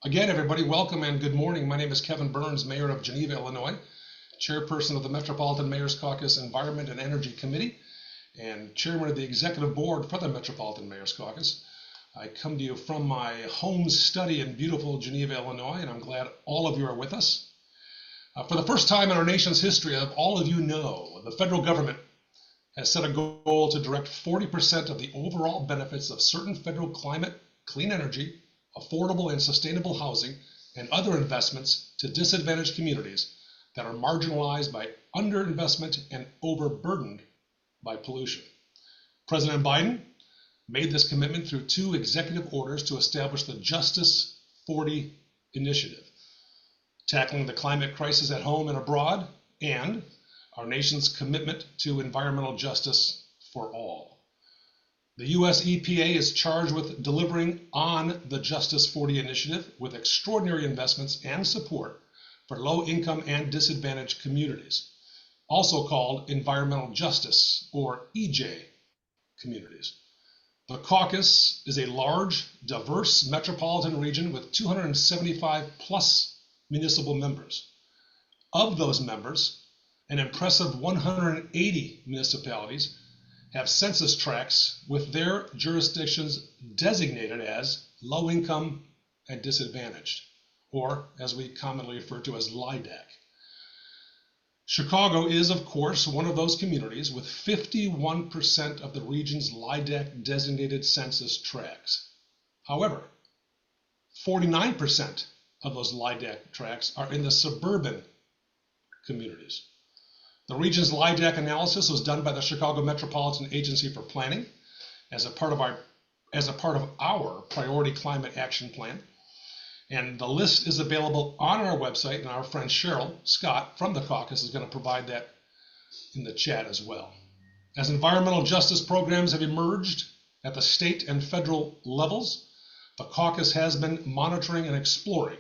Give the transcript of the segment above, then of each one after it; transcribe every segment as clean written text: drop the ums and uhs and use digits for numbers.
Again, everybody, welcome and good morning. My name is Kevin Burns, Mayor of Geneva, Illinois, Chairperson of the Metropolitan Mayor's Caucus Environment and Energy Committee, and Chairman of the Executive Board for the Metropolitan Mayor's Caucus. I come to you from my home study in beautiful Geneva, Illinois, and I'm glad all of you are with us. For the first time in our nation's history, all of you know, the federal government has set a goal to direct 40% of the overall benefits of certain federal climate, clean energy, affordable and sustainable housing, and other investments to disadvantaged communities that are marginalized by underinvestment and overburdened by pollution. President Biden made this commitment through 2 executive orders to establish the Justice 40 initiative, tackling the climate crisis at home and abroad, and our nation's commitment to environmental justice for all. The U.S. EPA is charged with delivering on the Justice 40 initiative with extraordinary investments and support for low-income and disadvantaged communities, also called environmental justice, or EJ communities. The caucus is a large, diverse metropolitan region with 275 plus municipal members. Of those members, an impressive 180 municipalities have census tracts with their jurisdictions designated as low income and disadvantaged, or as we commonly refer to as LIDAC. Chicago is, of course, one of those communities with 51% of the region's LIDAC designated census tracts. However, 49% of those LIDAC tracts are in the suburban communities. The region's LIDAC analysis was done by the Chicago Metropolitan Agency for Planning as a part of our Priority Climate Action Plan. And the list is available on our website, and our friend Cheryl Scott from the caucus is going to provide that in the chat as well. As environmental justice programs have emerged at the state and federal levels, the caucus has been monitoring and exploring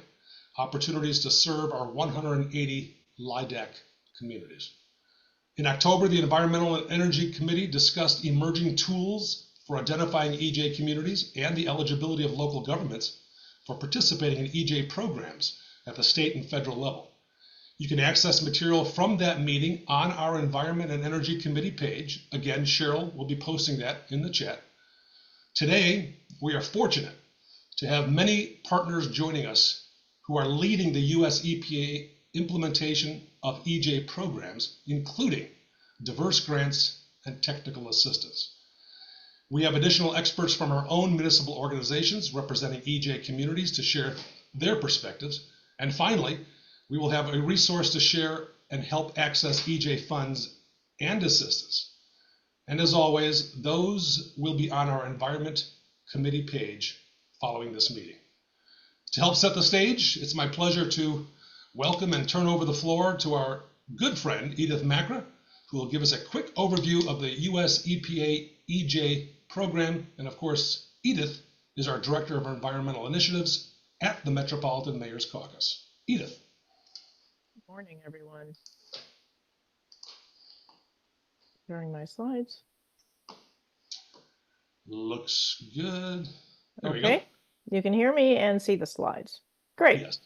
opportunities to serve our 180 LIDAC communities. In October, the Environmental and Energy Committee discussed emerging tools for identifying EJ communities and the eligibility of local governments for participating in EJ programs at the state and federal level. You can access material from that meeting on our Environment and Energy Committee page. Again, Cheryl will be posting that in the chat. Today, we are fortunate to have many partners joining us who are leading the US EPA implementation of EJ programs, including diverse grants and technical assistance. We have additional experts from our own municipal organizations representing EJ communities to share their perspectives. And finally, we will have a resource to share and help access EJ funds and assistance. And as always, those will be on our Environment Committee page following this meeting. To help set the stage, it's my pleasure to welcome and turn over the floor to our good friend, Edith Macra, who will give us a quick overview of the US EPA EJ program. And of course, Edith is our Director of Environmental Initiatives at the Metropolitan Mayor's Caucus. Edith. Good morning, everyone. Sharing my slides. Looks good. There we Okay, go. you can hear me and see the slides. Great. Yes.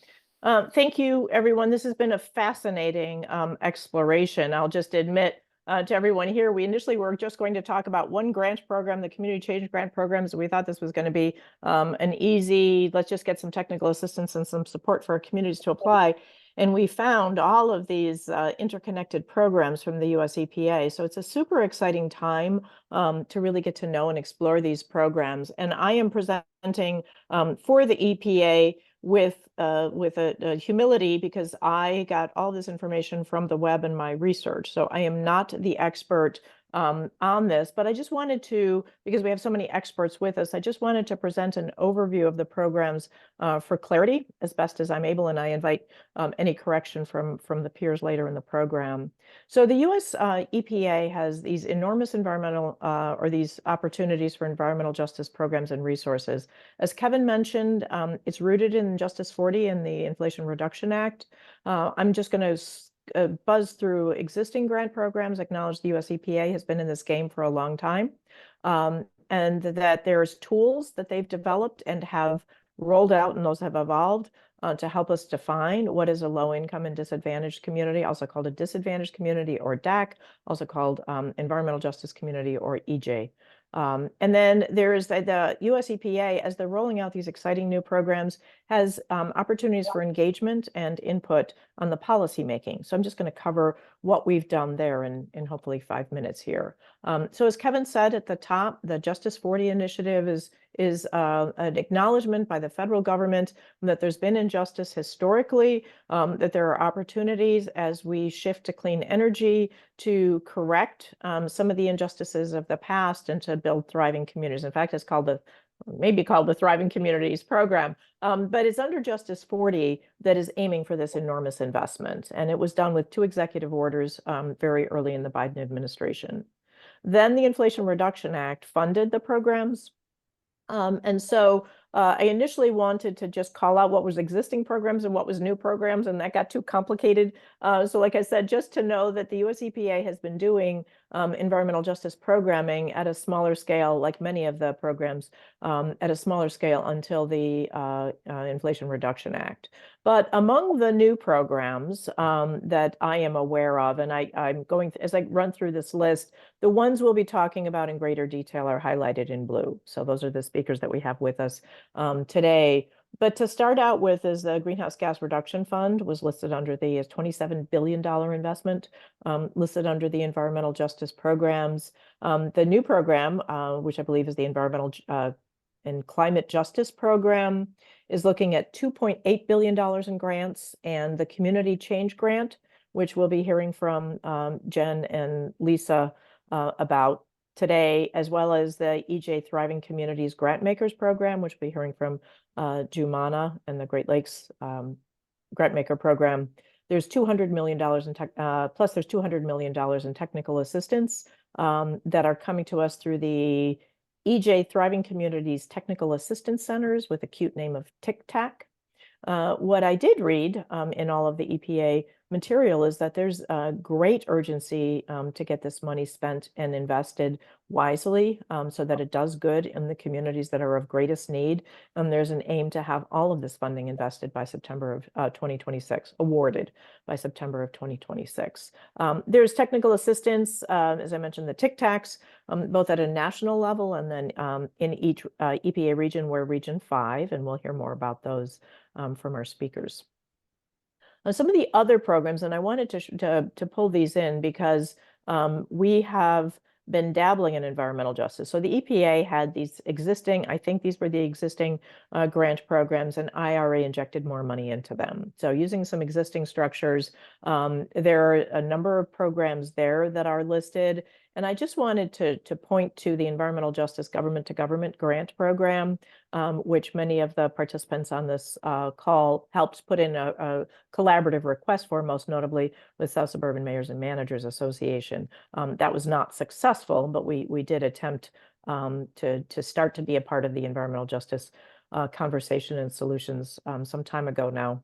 Thank you, everyone. This has been a fascinating exploration. I'll just admit to everyone here, we initially were just going to talk about one grant program, the Community Change Grant Programs. We thought this was going to be an easy, let's just get some technical assistance and some support for our communities to apply. And we found all of these interconnected programs from the US EPA. So it's a super exciting time to really get to know and explore these programs. And I am presenting for the EPA with a humility, because I got all this information from the web and my research. So I am not the expert on this, but I just wanted to, because we have so many experts with us, I just wanted to present an overview of the programs for clarity as best as I'm able, and I invite any correction from the peers later in the program. So the US EPA has these enormous environmental or these opportunities for environmental justice programs and resources. As Kevin mentioned, it's rooted in Justice 40 and the Inflation Reduction Act. I'm just going to buzz through existing grant programs, acknowledge the US EPA has been in this game for a long time, and that there's tools that they've developed and have rolled out, and those have evolved to help us define what is a low income and disadvantaged community, also called a disadvantaged community, or DAC, also called environmental justice community, or EJ. And then there is the US EPA, as they're rolling out these exciting new programs, has opportunities for engagement and input on the policy making. So I'm just going to cover what we've done there in hopefully 5 minutes here. So as Kevin said at the top, the Justice 40 initiative is an acknowledgement by the federal government that there's been injustice historically, that there are opportunities as we shift to clean energy to correct some of the injustices of the past and to build thriving communities. In fact, it's called maybe called the Thriving Communities Program, but it's under Justice 40 that is aiming for this enormous investment. And it was done with 2 executive orders very early in the Biden administration. Then the Inflation Reduction Act funded the programs. And so I initially wanted to just call out what was existing programs and what was new programs, and that got too complicated. So like I said, just to know that the US EPA has been doing environmental justice programming at a smaller scale, like many of the programs, at a smaller scale until the Inflation Reduction Act. But among the new programs that I am aware of, and I'm going to, as I run through this list, the ones we'll be talking about in greater detail are highlighted in blue. So those are the speakers that we have with us today. But to start out with is the Greenhouse Gas Reduction Fund was listed under the $27 billion investment, listed under the environmental justice programs. The new program, which I believe is the Environmental and Climate Justice Program, is looking at $2.8 billion in grants, and the Community Change Grant, which we'll be hearing from Jen and Lisa about today, as well as the EJ Thriving Communities Grant Makers Program, which we'll be hearing from Jumana and the Great Lakes Grant Maker Program. There's $200 million in plus there's $200 million in technical assistance that are coming to us through the EJ Thriving Communities Technical Assistance Centers with a cute name of TCTAC. What I did read in all of the EPA material is that there's a great urgency to get this money spent and invested wisely so that it does good in the communities that are of greatest need. And there's an aim to have all of this funding invested by September of 2026, awarded by September of 2026. There's technical assistance, as I mentioned, the TCTACs, both at a national level and then in each EPA region, we're Region 5, and we'll hear more about those from our speakers. Some of the other programs, and I wanted to pull these in because we have been dabbling in environmental justice. So the EPA had these existing, I think these were the existing grant programs, and IRA injected more money into them. So using some existing structures, there are a number of programs there that are listed. And I just wanted to point to the Environmental Justice Government to Government Grant Program, which many of the participants on this call helped put in a collaborative request for, most notably with South Suburban Mayors and Managers Association. That was not successful, but we did attempt to start to be a part of the environmental justice conversation and solutions some time ago now.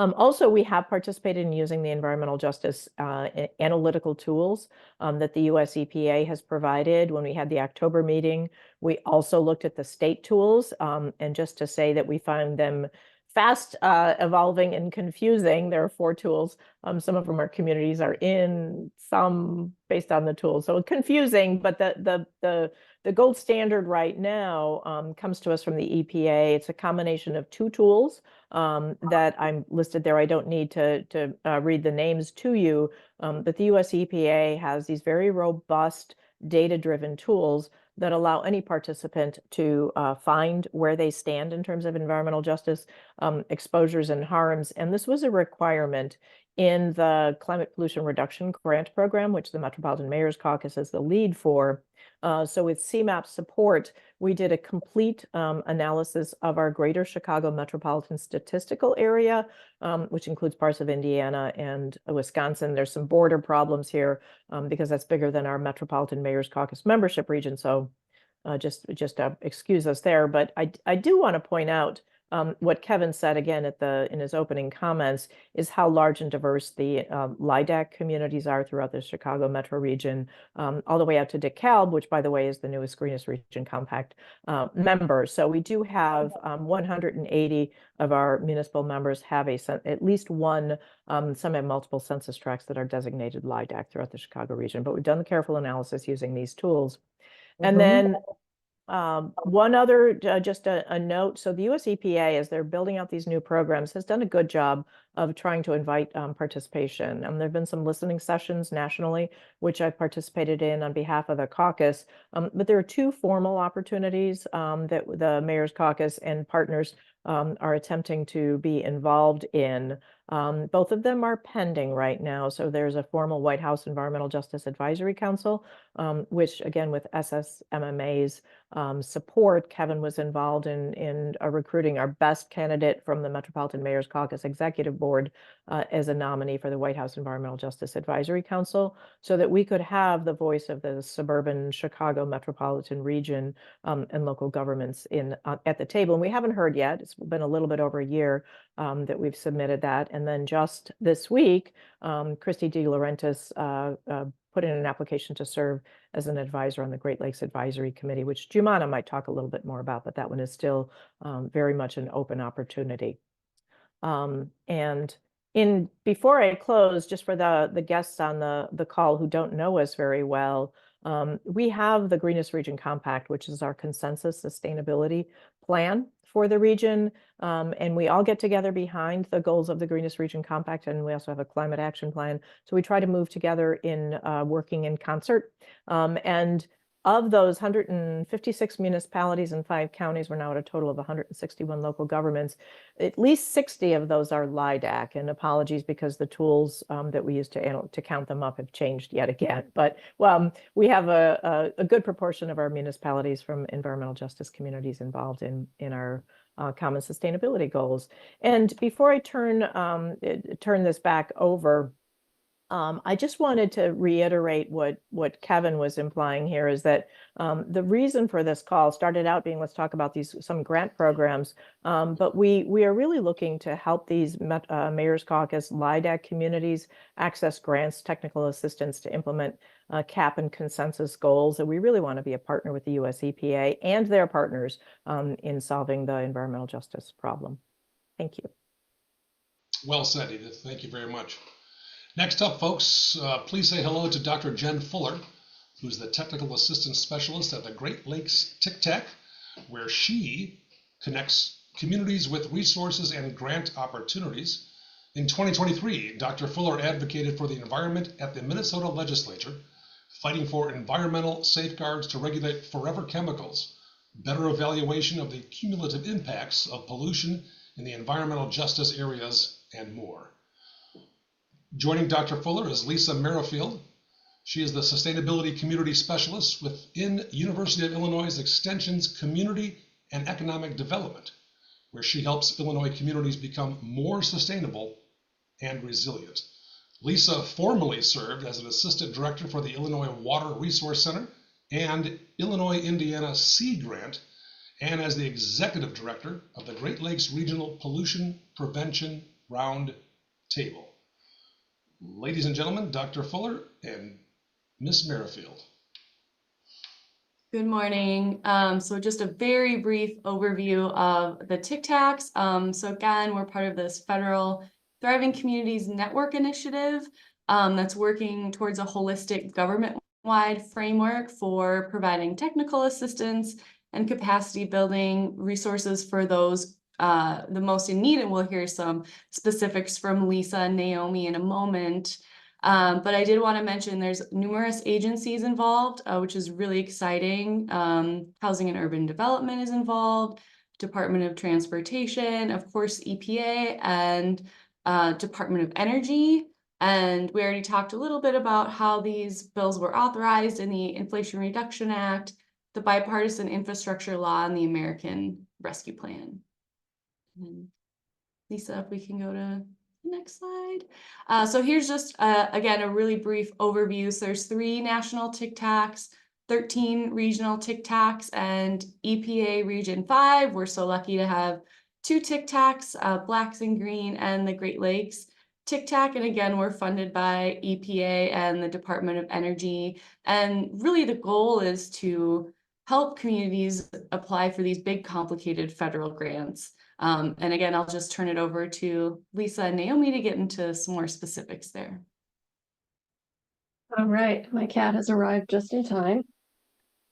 Also, we have participated in using the environmental justice analytical tools that the US EPA has provided. When we had the October meeting, we also looked at the state tools, and just to say that we found them fast evolving and confusing. There are 4 tools. Some of them our communities are in, some based on the tools. So confusing, but the gold standard right now comes to us from the EPA. It's a combination of 2 tools that I'm listed there. I don't need to read the names to you, but the US EPA has these very robust data-driven tools that allow any participant to find where they stand in terms of environmental justice exposures and harms. And this was a requirement in the Climate Pollution Reduction Grant Program, which the Metropolitan Mayor's Caucus is the lead for. So with CMAP support, we did a complete analysis of our greater Chicago metropolitan statistical area, which includes parts of Indiana and Wisconsin. There's some border problems here because that's bigger than our Metropolitan Mayor's Caucus membership region. So just excuse us there. But I do want to point out what Kevin said again in his opening comments is how large and diverse the LIDAC communities are throughout the Chicago metro region, all the way out to DeKalb, which, by the way, is the newest Greenest Region Compact member. So we do have 180 of our municipal members have at least one, some have multiple census tracts that are designated LIDAC throughout the Chicago region. But we've done the careful analysis using these tools. And then one other, just a note, so the US EPA, as they're building out these new programs, has done a good job of trying to invite participation. There have been some listening sessions nationally, which I've participated in on behalf of the caucus. But there are two formal opportunities that the Mayor's Caucus and partners are attempting to be involved in. Both of them are pending right now. So there's a formal White House Environmental Justice Advisory Council, which again, with SSMMA's support, Kevin was involved in recruiting our best candidate from the Metropolitan Mayor's Caucus Executive Board as a nominee for the White House Environmental Justice Advisory Council, so that we could have the voice of the suburban Chicago metropolitan region and local governments at the table. And we haven't heard yet. It's been a little bit over a year that we've submitted that. And then just this week, Christy DeLaurentis put in an application to serve as an advisor on the Great Lakes Advisory Committee, which Jumana might talk a little bit more about, but that one is still very much an open opportunity. And before I close, just for the guests on the call who don't know us very well, we have the Greenest Region Compact, which is our consensus sustainability plan for the region. And we all get together behind the goals of the Greenest Region Compact, and we also have a climate action plan. So we try to move together in working in concert. And of those 156 municipalities and 5 counties, we're now at a total of 161 local governments. At least 60 of those are LIDAC, and apologies because the tools that we use to count them up have changed yet again. But we have a good proportion of our municipalities from environmental justice communities involved in our common sustainability goals. And before I turn this back over, I just wanted to reiterate what Kevin was implying here is that the reason for this call started out being, let's talk about some grant programs, but we are really looking to help these Mayor's Caucus LIDAC communities access grants, technical assistance to implement CAP and consensus goals. And we really want to be a partner with the US EPA and their partners in solving the environmental justice problem. Thank you. Well said, Edith. Thank you very much. Next up, folks, please say hello to Dr. Jen Fuller, who's the Technical Assistance Specialist at the Great Lakes TCTAC, where she connects communities with resources and grant opportunities. In 2023, Dr. Fuller advocated for the environment at the Minnesota legislature, fighting for environmental safeguards to regulate forever chemicals, better evaluation of the cumulative impacts of pollution in the environmental justice areas, and more. Joining Dr. Fuller is Lisa Merrifield. She is the Sustainability Community Specialist within University of Illinois Extension's Community and Economic Development, where she helps Illinois communities become more sustainable and resilient. Lisa formerly served as an Assistant Director for the Illinois Water Resource Center and Illinois-Indiana Sea Grant, and as the Executive Director of the Great Lakes Regional Pollution Prevention Round Table. Ladies and gentlemen, Dr. Fuller and Ms. Merrifield. Good morning. So just a very brief overview of the TCTACs. So again, we're part of this federal Thriving Communities Network initiative that's working towards a holistic government-wide framework for providing technical assistance and capacity building resources for those the most in need, and we'll hear some specifics from Lisa and Naomi in a moment. But I did want to mention there's numerous agencies involved, which is really exciting. Housing and Urban Development is involved, Department of Transportation, of course, EPA, and Department of Energy. And we already talked a little bit about how these bills were authorized in the Inflation Reduction Act, the Bipartisan Infrastructure Law, and the American Rescue Plan. And Lisa, if we can go to the next slide. So here's just, again, a really brief overview. So there's 3 national TCTACs, 13 regional TCTACs, and EPA Region 5. We're so lucky to have two TCTACs, Blacks and Green and the Great Lakes TCTAC. And again, we're funded by EPA and the Department of Energy. And really the goal is to help communities apply for these big, complicated federal grants. And again, I'll just turn it over to Lisa and Naomi to get into some more specifics there. All right, my cat has arrived just in time.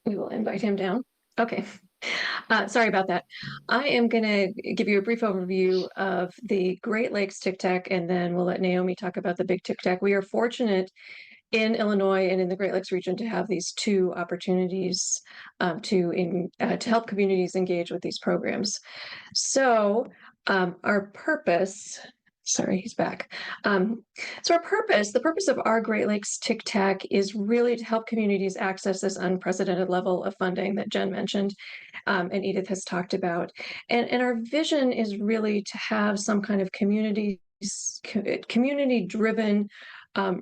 We will invite him down. Okay. Sorry about that. I am going to give you a brief overview of the Great Lakes TCTAC, and then we'll let Naomi talk about the big TCTAC. We are fortunate in Illinois and in the Great Lakes region to have these two opportunities to help communities engage with these programs. So our purpose, sorry, he's back. So the purpose of our Great Lakes TCTAC is really to help communities access this unprecedented level of funding that Jen mentioned and Edith has talked about. And our vision is really to have some kind of community-driven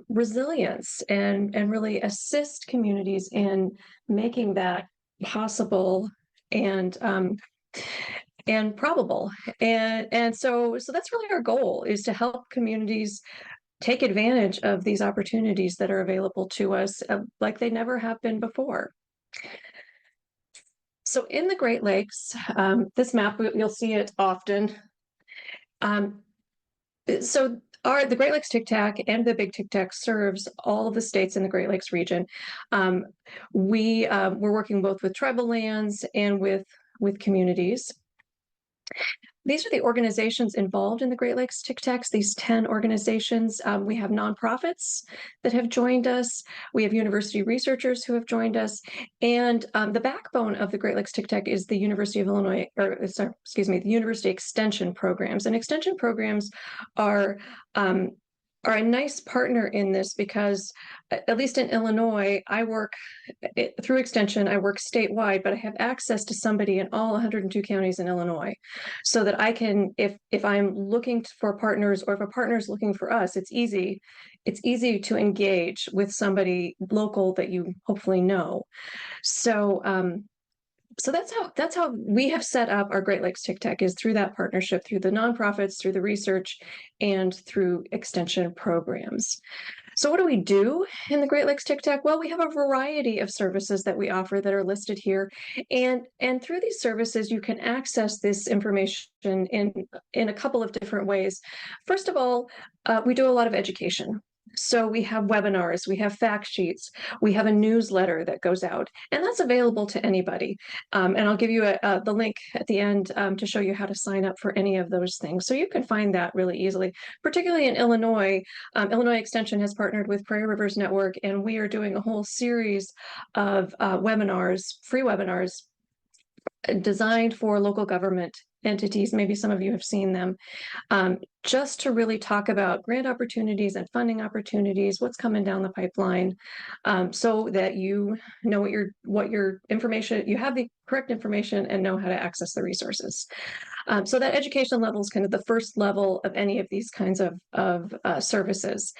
resilience and really assist communities in making that possible and probable. And so that's really our goal, is to help communities take advantage of these opportunities that are available to us like they never have been before. So in the Great Lakes, this map, you'll see it often. So the Great Lakes TCTAC and the Big TCTAC serves all of the states in the Great Lakes region. We're working both with tribal lands and with communities. These are the organizations involved in the Great Lakes TCTACs, these 10 organizations. We have nonprofits that have joined us. We have university researchers who have joined us. And the backbone of the Great Lakes TCTAC is the University of Illinois, the University Extension programs. And extension programs are a nice partner in this because, at least in Illinois, I work through Extension, I work statewide, but I have access to somebody in all 102 counties in Illinois, so that I can, if I'm looking for partners or if a partner is looking for us, it's easy to engage with somebody local that you hopefully know. So that's how we have set up our Great Lakes TCTAC, is through that partnership, through the nonprofits, through the research, and through extension programs. So what do we do in the Great Lakes TCTAC? Well, we have a variety of services that we offer that are listed here. And through these services, you can access this information in a couple of different ways. First of all, we do a lot of education. So we have webinars, we have fact sheets, we have a newsletter that goes out, and that's available to anybody. And I'll give you the link at the end to show you how to sign up for any of those things. So you can find that really easily, particularly in Illinois. Illinois Extension has partnered with Prairie Rivers Network, and we are doing a whole series of webinars, free webinars, designed for local government entities. Maybe some of you have seen them, just to really talk about grant opportunities and funding opportunities, what's coming down the pipeline, so that you know what your information, you have the correct information and know how to access the resources. So that education level is kind of the first level of any of these kinds of services.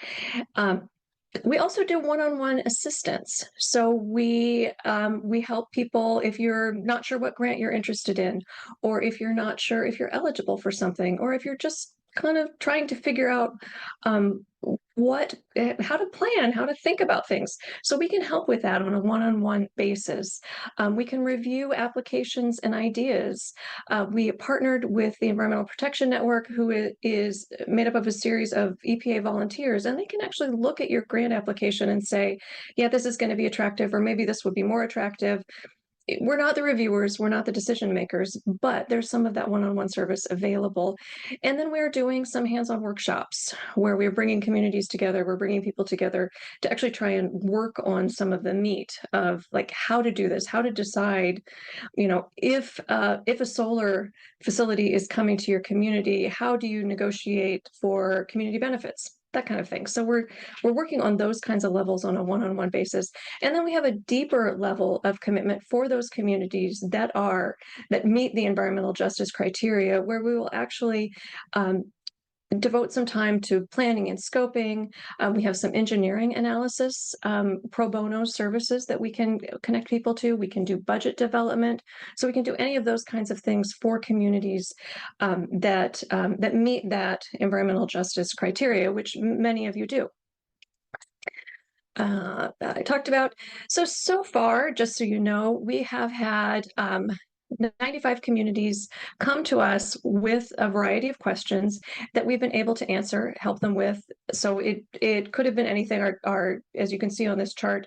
We also do one-on-one assistance. So we help people if you're not sure what grant you're interested in, or if you're not sure if you're eligible for something, or if you're just kind of trying to figure out how to plan, how to think about things. So we can help with that on a one-on-one basis. We can review applications and ideas. We partnered with the Environmental Protection Network, who is made up of a series of EPA volunteers, and they can actually look at your grant application and say, yeah, this is going to be attractive, or maybe this would be more attractive. We're not the reviewers, we're not the decision makers, but there's some of that one-on-one service available. And then we're doing some hands-on workshops where we're bringing communities together, we're bringing people together to actually try and work on some of the meat of like how to do this, how to decide, if a solar facility is coming to your community, how do you negotiate for community benefits? That kind of thing. So we're working on those kinds of levels on a one-on-one basis. And then we have a deeper level of commitment for those communities that meet the environmental justice criteria, where we will actually devote some time to planning and scoping. We have some engineering analysis, pro bono services that we can connect people to. We can do budget development. So we can do any of those kinds of things for communities that meet that environmental justice criteria, which many of you do. That I talked about. So far, just so you know, we have had 95 communities come to us with a variety of questions that we've been able to answer, help them with. So it could have been anything. Our as you can see on this chart,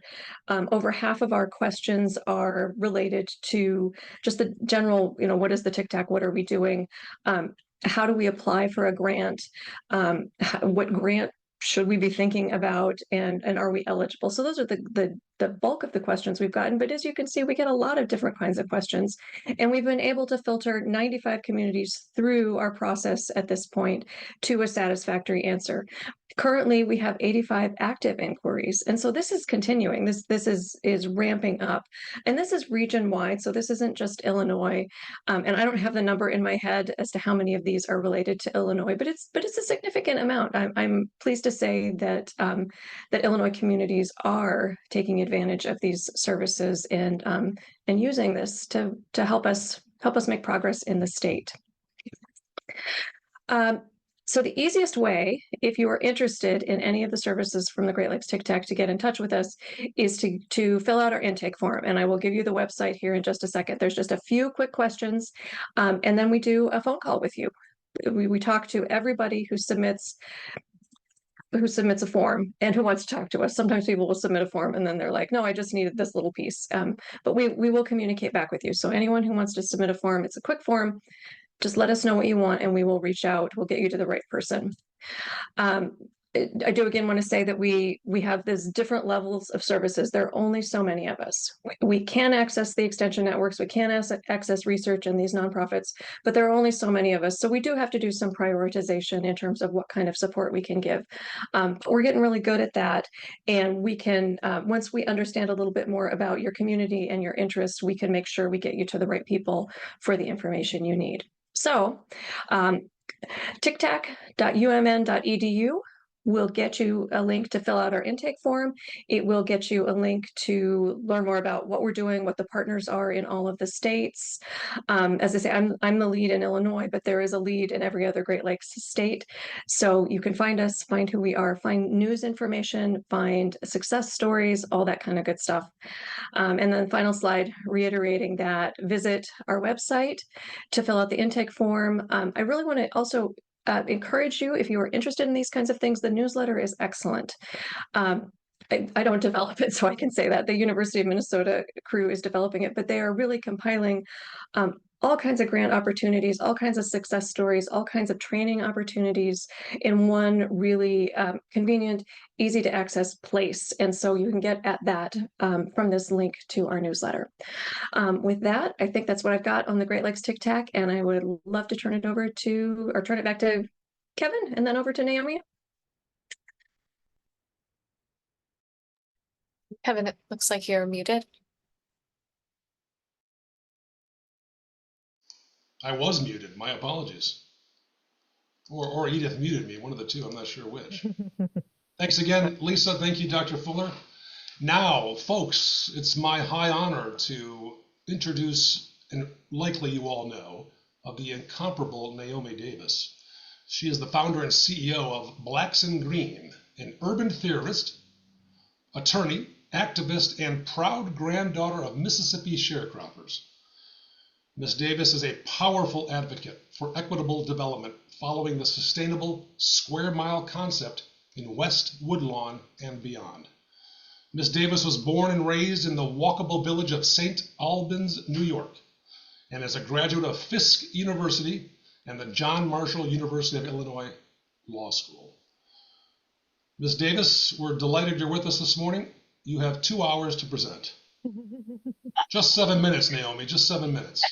over half of our questions are related to just the general, what is the TCTAC? What are we doing? How do we apply for a grant? What grant should we be thinking about, and are we eligible? So those are the bulk of the questions we've gotten. But as you can see, we get a lot of different kinds of questions, and we've been able to filter 95 communities through our process at this point to a satisfactory answer. Currently, we have 85 active inquiries, and so this is continuing. This is ramping up, and this is region wide. So this isn't just Illinois, and I don't have the number in my head as to how many of these are related to Illinois, but it's a significant amount. I'm pleased to say that that Illinois communities are taking advantage of these services and using this to help us make progress in the state. So the easiest way, if you are interested in any of the services from the Great Lakes TCTAC, to get in touch with us is to fill out our intake form. And I will give you the website here in just a second. There's just a few quick questions, and then we do a phone call with you. We talk to everybody who submits a form and who wants to talk to us. Sometimes people will submit a form and then they're like, no, I just needed this little piece. But we will communicate back with you. So anyone who wants to submit a form, it's a quick form. Just let us know what you want and we will reach out. We'll get you to the right person. I do again want to say that we have these different levels of services. There are only so many of us. We can access the extension networks, we can access research and these nonprofits, but there are only so many of us. So we do have to do some prioritization in terms of what kind of support we can give. We're getting really good at that. And we can, once we understand a little bit more about your community and your interests, we can make sure we get you to the right people for the information you need. So TCTAC.umn.edu will get you a link to fill out our intake form. It will get you a link to learn more about what we're doing, what the partners are in all of the states. As I say, I'm the lead in Illinois, but there is a lead in every other Great Lakes state. So you can find us, find who we are, find news information, find success stories, all that kind of good stuff. And then final slide, reiterating that visit our website to fill out the intake form. I really want to also encourage you, if you are interested in these kinds of things, the newsletter is excellent. I don't develop it, so I can say that. The University of Minnesota crew is developing it, but they are really compiling all kinds of grant opportunities, all kinds of success stories, all kinds of training opportunities in one really convenient, easy to access place. And so you can get at that from this link to our newsletter. With that, I think that's what I've got on the Great Lakes TCTAC, and I would love to turn it back to Kevin and then over to Naomi. Kevin, it looks like you're muted. I was muted. My apologies. Or Edith muted me, one of the two. I'm not sure which. Thanks again, Lisa. Thank you, Dr. Fuller. Now, folks, it's my high honor to introduce, and likely you all know, of the incomparable Naomi Davis. She is the founder and CEO of Blacks in Green, an urban theorist, attorney, activist, and proud granddaughter of Mississippi sharecroppers. Ms. Davis is a powerful advocate for equitable development following the sustainable square mile concept in West Woodlawn and beyond. Ms. Davis was born and raised in the walkable village of St. Albans, New York, and is a graduate of Fisk University and the John Marshall University of Illinois Law School. Ms. Davis, we're delighted you're with us this morning. You have 2 hours to present. Just 7 minutes, Naomi, just 7 minutes.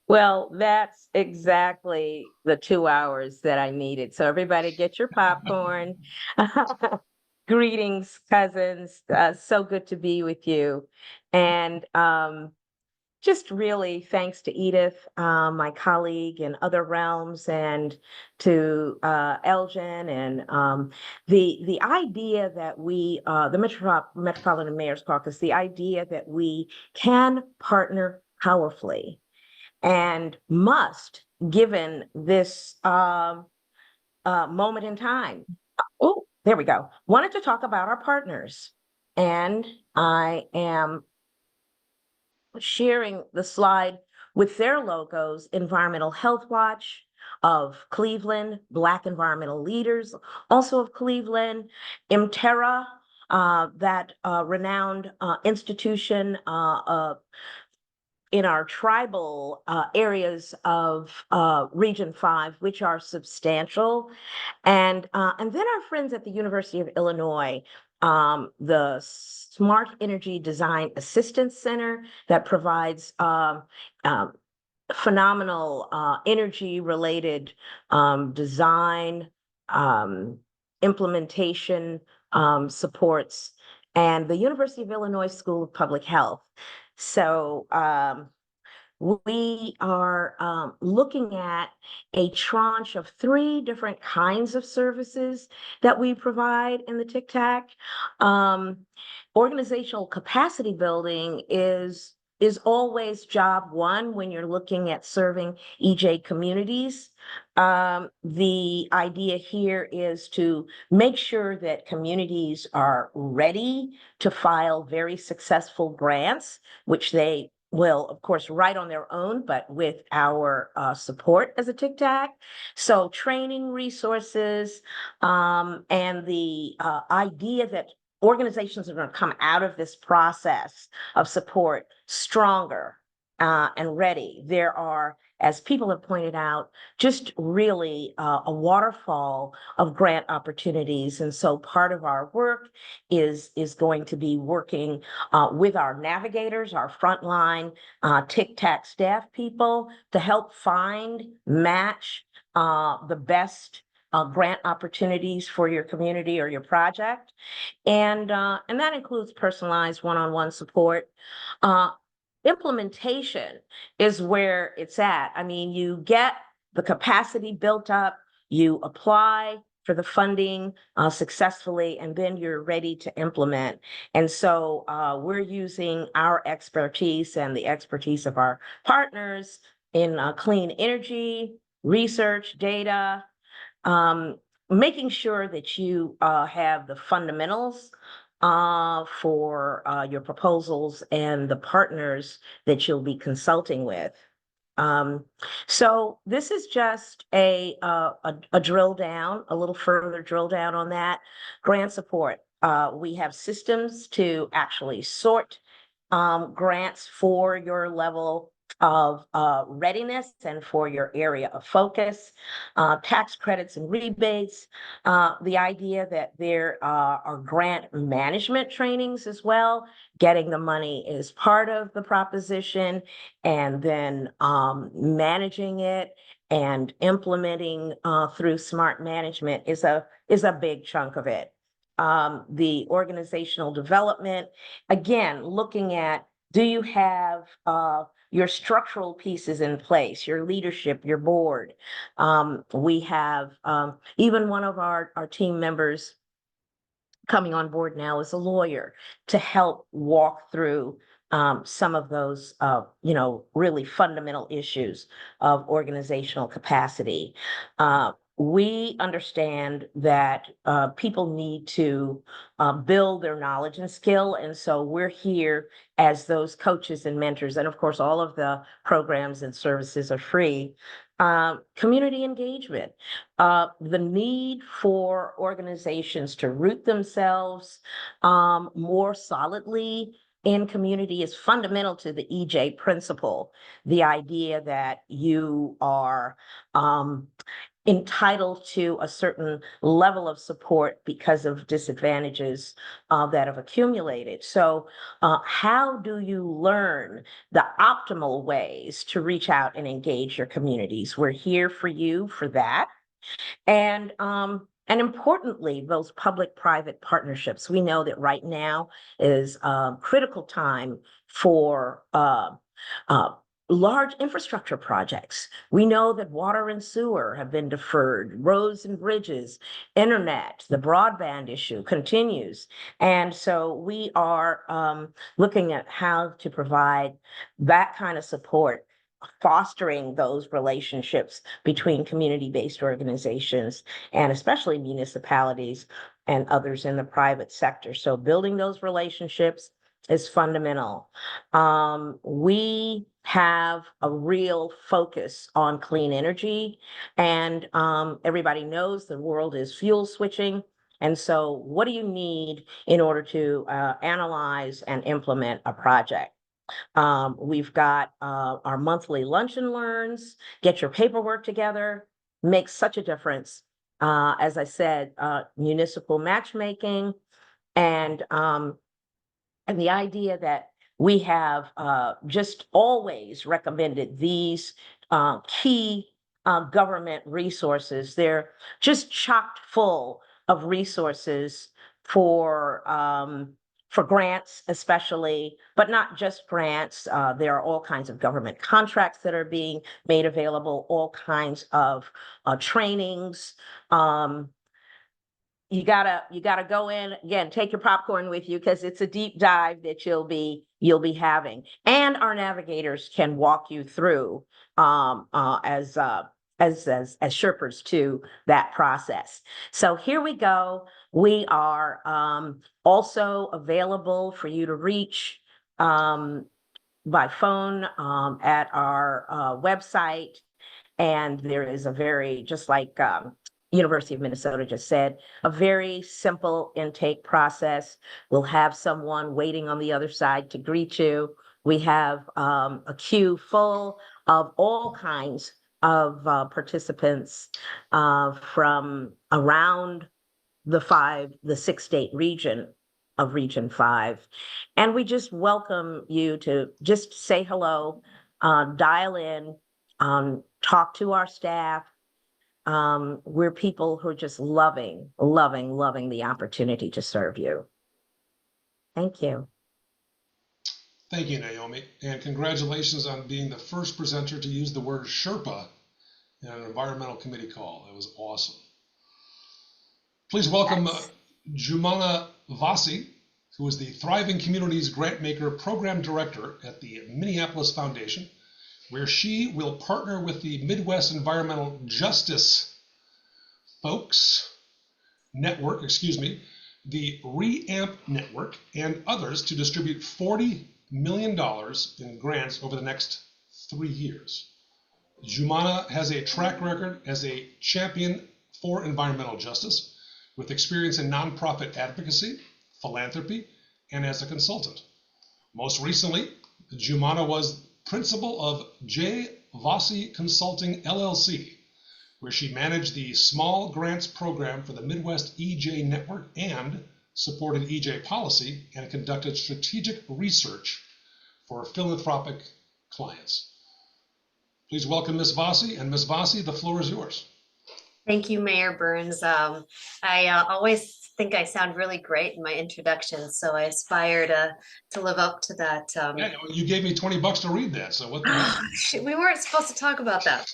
Well, that's exactly the 2 hours that I needed. So everybody get your popcorn. Greetings, cousins. So good to be with you. And just really thanks to Edith, my colleague in other realms, and to Elgin, and the idea that we, the Metropolitan Mayor's Caucus, the idea that we can partner powerfully and must, given this moment in time. Oh, there we go. Wanted to talk about our partners. And I am sharing the slide with their logos: Environmental Health Watch of Cleveland, Black Environmental Leaders, also of Cleveland, Imterra, that renowned institution in our tribal areas of Region 5, which are substantial. And then our friends at the University of Illinois, the Smart Energy Design Assistance Center that provides phenomenal energy-related design, implementation supports, and the University of Illinois School of Public Health. So we are looking at a tranche of 3 different kinds of services that we provide in the TCTAC. Organizational capacity building is always job one when you're looking at serving EJ communities. The idea here is to make sure that communities are ready to file very successful grants, which they will, of course, write on their own, but with our support as a TCTAC. So training resources, and the idea that organizations are going to come out of this process of support stronger and ready. There are, as people have pointed out, just really a waterfall of grant opportunities. And so part of our work is going to be working with our navigators, our frontline TCTAC staff people, to help find, match the best grant opportunities for your community or your project. And that includes personalized one-on-one support. Implementation is where it's at. I mean, you get the capacity built up, you apply for the funding successfully, and then you're ready to implement. And so we're using our expertise and the expertise of our partners in clean energy, research, data, making sure that you have the fundamentals for your proposals and the partners that you'll be consulting with. So this is just a drill down, a little further drill down on that. Grant support. We have systems to actually sort grants for your level of readiness and for your area of focus, tax credits and rebates, the idea that there are grant management trainings as well. Getting the money is part of the proposition, and then managing it and implementing through smart management is a big chunk of it. The organizational development, again, looking at, do you have your structural pieces in place, your leadership, your board? We have even one of our team members coming on board now is a lawyer to help walk through some of those, really fundamental issues of organizational capacity. We understand that people need to build their knowledge and skill. And so we're here as those coaches and mentors. And of course, all of the programs and services are free. Community engagement, the need for organizations to root themselves more solidly in community is fundamental to the EJ principle. The idea that you are entitled to a certain level of support because of disadvantages that have accumulated. So how do you learn the optimal ways to reach out and engage your communities? We're here for you for that. And importantly, those public-private partnerships. We know that right now is a critical time for Large infrastructure projects. We know that water and sewer have been deferred, roads and bridges, internet, the broadband issue continues. And so we are looking at how to provide that kind of support, fostering those relationships between community-based organizations and especially municipalities and others in the private sector. So building those relationships is fundamental. We have a real focus on clean energy, and everybody knows the world is fuel switching. And so what do you need in order to analyze and implement a project? We've got our monthly lunch and learns, get your paperwork together, makes such a difference. As I said, municipal matchmaking and the idea that we have just always recommended these key government resources. They're just chocked full of resources for grants, especially, but not just grants. There are all kinds of government contracts that are being made available, all kinds of trainings. You gotta go in again, take your popcorn with you because it's a deep dive that you'll be having, and our navigators can walk you through as Sherpas to that process. So here we go. We are also available for you to reach by phone at our website, and there is a very, just like University of Minnesota just said, a very simple intake process. We'll have someone waiting on the other side to greet you. We have a queue full of all kinds of participants from around the 6-state region of Region 5. And we just welcome you to just say hello, dial in, talk to our staff. We're people who are just loving the opportunity to serve you. Thank you. Thank you, Naomi, and congratulations on being the first presenter to use the word Sherpa in an environmental committee call. That was awesome. Please welcome Jumana Vasi, who is the Thriving Communities Grantmaker Program Director at the Minneapolis Foundation, where she will partner with the Midwest Environmental Justice Network, the REAMP Network, and others to distribute $40 million in grants over the next 3 years. Jumana has a track record as a champion for environmental justice, with experience in nonprofit advocacy, philanthropy, and as a consultant. Most recently, Jumana was principal of J. Vasi Consulting LLC, where she managed the Small Grants Program for the Midwest EJ Network and supported EJ policy and conducted strategic research for philanthropic clients. Please welcome Ms. Vasi, and Ms. Vasi, the floor is yours. Thank you, Mayor Burns. I always think I sound really great in my introduction, so I aspire to live up to that. Yeah, you gave me $20 to read that, so what the heck? We weren't supposed to talk about that.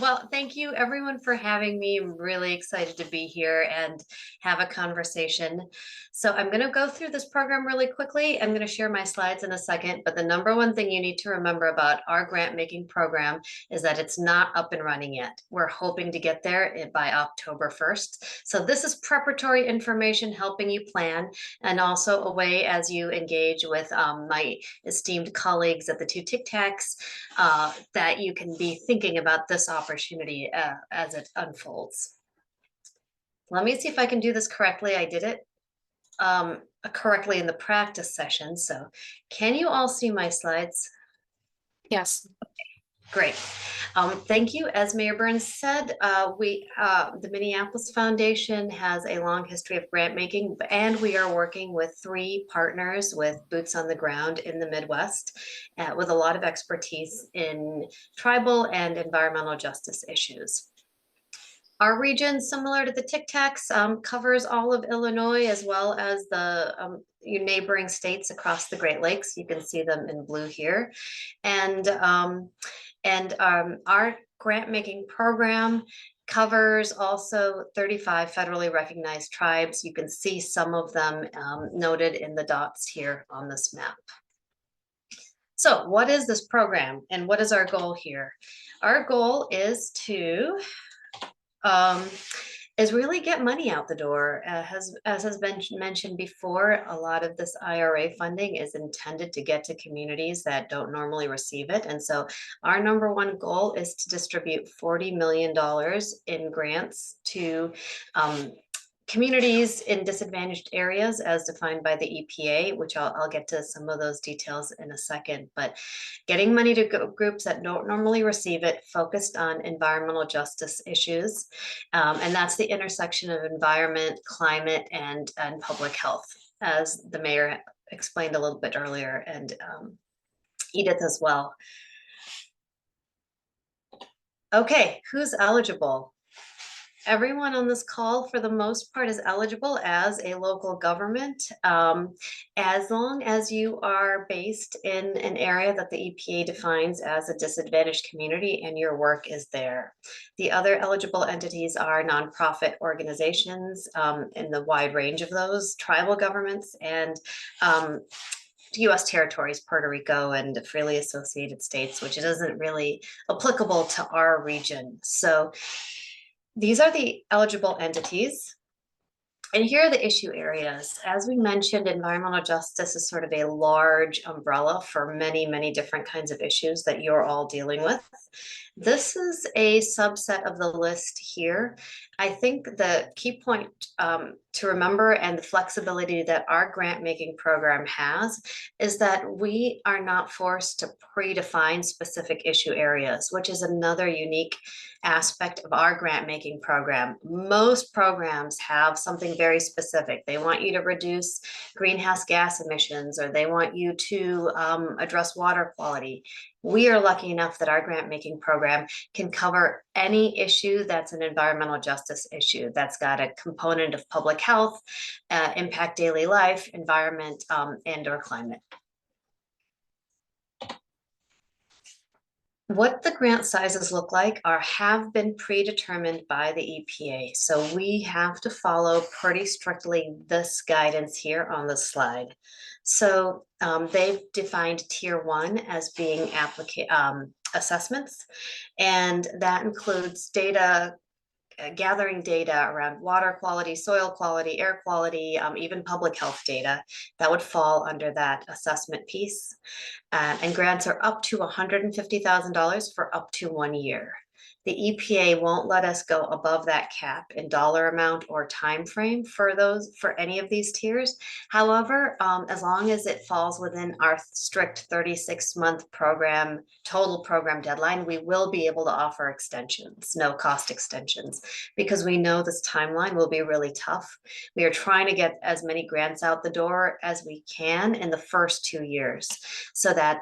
Well, thank you everyone for having me. I'm really excited to be here and have a conversation. So I'm going to go through this program really quickly. I'm going to share my slides in a second, but the number one thing you need to remember about our grant making program is that it's not up and running yet. We're hoping to get there by October 1st. So this is preparatory information helping you plan, and also a way as you engage with my esteemed colleagues at the 2 TCTACs that you can be thinking about this opportunity as it unfolds. Let me see if I can do this correctly. I did it correctly in the practice session. So can you all see my slides? Yes. Great. Thank you. As Mayor Burns said, the Minneapolis Foundation has a long history of grant making, and we are working with 3 partners with boots on the ground in the Midwest with a lot of expertise in tribal and environmental justice issues. Our region, similar to the TCTACs, covers all of Illinois as well as the your neighboring states across the Great Lakes. You can see them in blue here. And our grant making program covers also 35 federally recognized tribes. You can see some of them noted in the dots here on this map. So what is this program and what is our goal here? Our goal is to really get money out the door. As has been mentioned before, a lot of this IRA funding is intended to get to communities that don't normally receive it. And so our number one goal is to distribute $40 million in grants to communities in disadvantaged areas as defined by the EPA, which I'll get to some of those details in a second, but getting money to groups that don't normally receive it, focused on environmental justice issues. And that's the intersection of environment, climate, and public health, as the mayor explained a little bit earlier, and Edith as well. Okay, who's eligible? Everyone on this call, for the most part, is eligible as a local government, as long as you are based in an area that the EPA defines as a disadvantaged community and your work is there. The other eligible entities are nonprofit organizations in the wide range of those, tribal governments, and U.S. territories, Puerto Rico, and freely associated states, which isn't really applicable to our region. So these are the eligible entities. And here are the issue areas. As we mentioned, environmental justice is sort of a large umbrella for many, many different kinds of issues that you're all dealing with. This is a subset of the list here. I think the key point to remember, and the flexibility that our grant making program has, is that we are not forced to predefine specific issue areas, which is another unique aspect of our grant making program. Most programs have something very specific. They want you to reduce greenhouse gas emissions, or they want you to address water quality. We are lucky enough that our grant making program can cover any issue that's an environmental justice issue that's got a component of public health, impact daily life, environment, and or climate. What the grant sizes look like have been predetermined by the EPA. So we have to follow pretty strictly this guidance here on the slide. So they've defined tier 1 as being assessments, and that includes data, gathering data around water quality, soil quality, air quality, even public health data that would fall under that assessment piece. And grants are up to $150,000 for up to 1 year. The EPA won't let us go above that cap in dollar amount or time frame for any of these tiers. However, as long as it falls within our strict 36-month program, total program deadline, we will be able to offer extensions, no cost extensions, because we know this timeline will be really tough. We are trying to get as many grants out the door as we can in the first 2 years, so that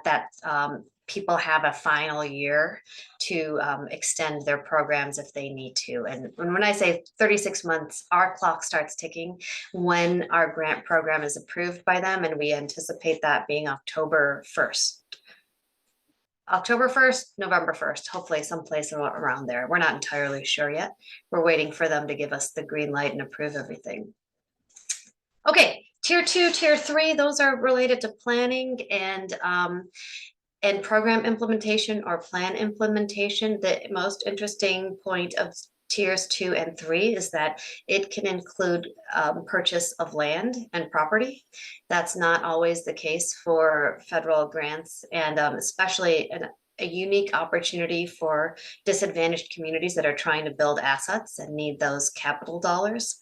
people have a final year to extend their programs if they need to. And when I say 36 months, our clock starts ticking when our grant program is approved by them, and we anticipate that being October 1st. October 1st, November 1st, hopefully someplace around there. We're not entirely sure yet. We're waiting for them to give us the green light and approve everything. Okay, tier 2, tier 3, those are related to planning and program implementation or plan implementation. The most interesting point of tiers 2 and 3 is that it can include purchase of land and property. That's not always the case for federal grants, and especially a unique opportunity for disadvantaged communities that are trying to build assets and need those capital dollars.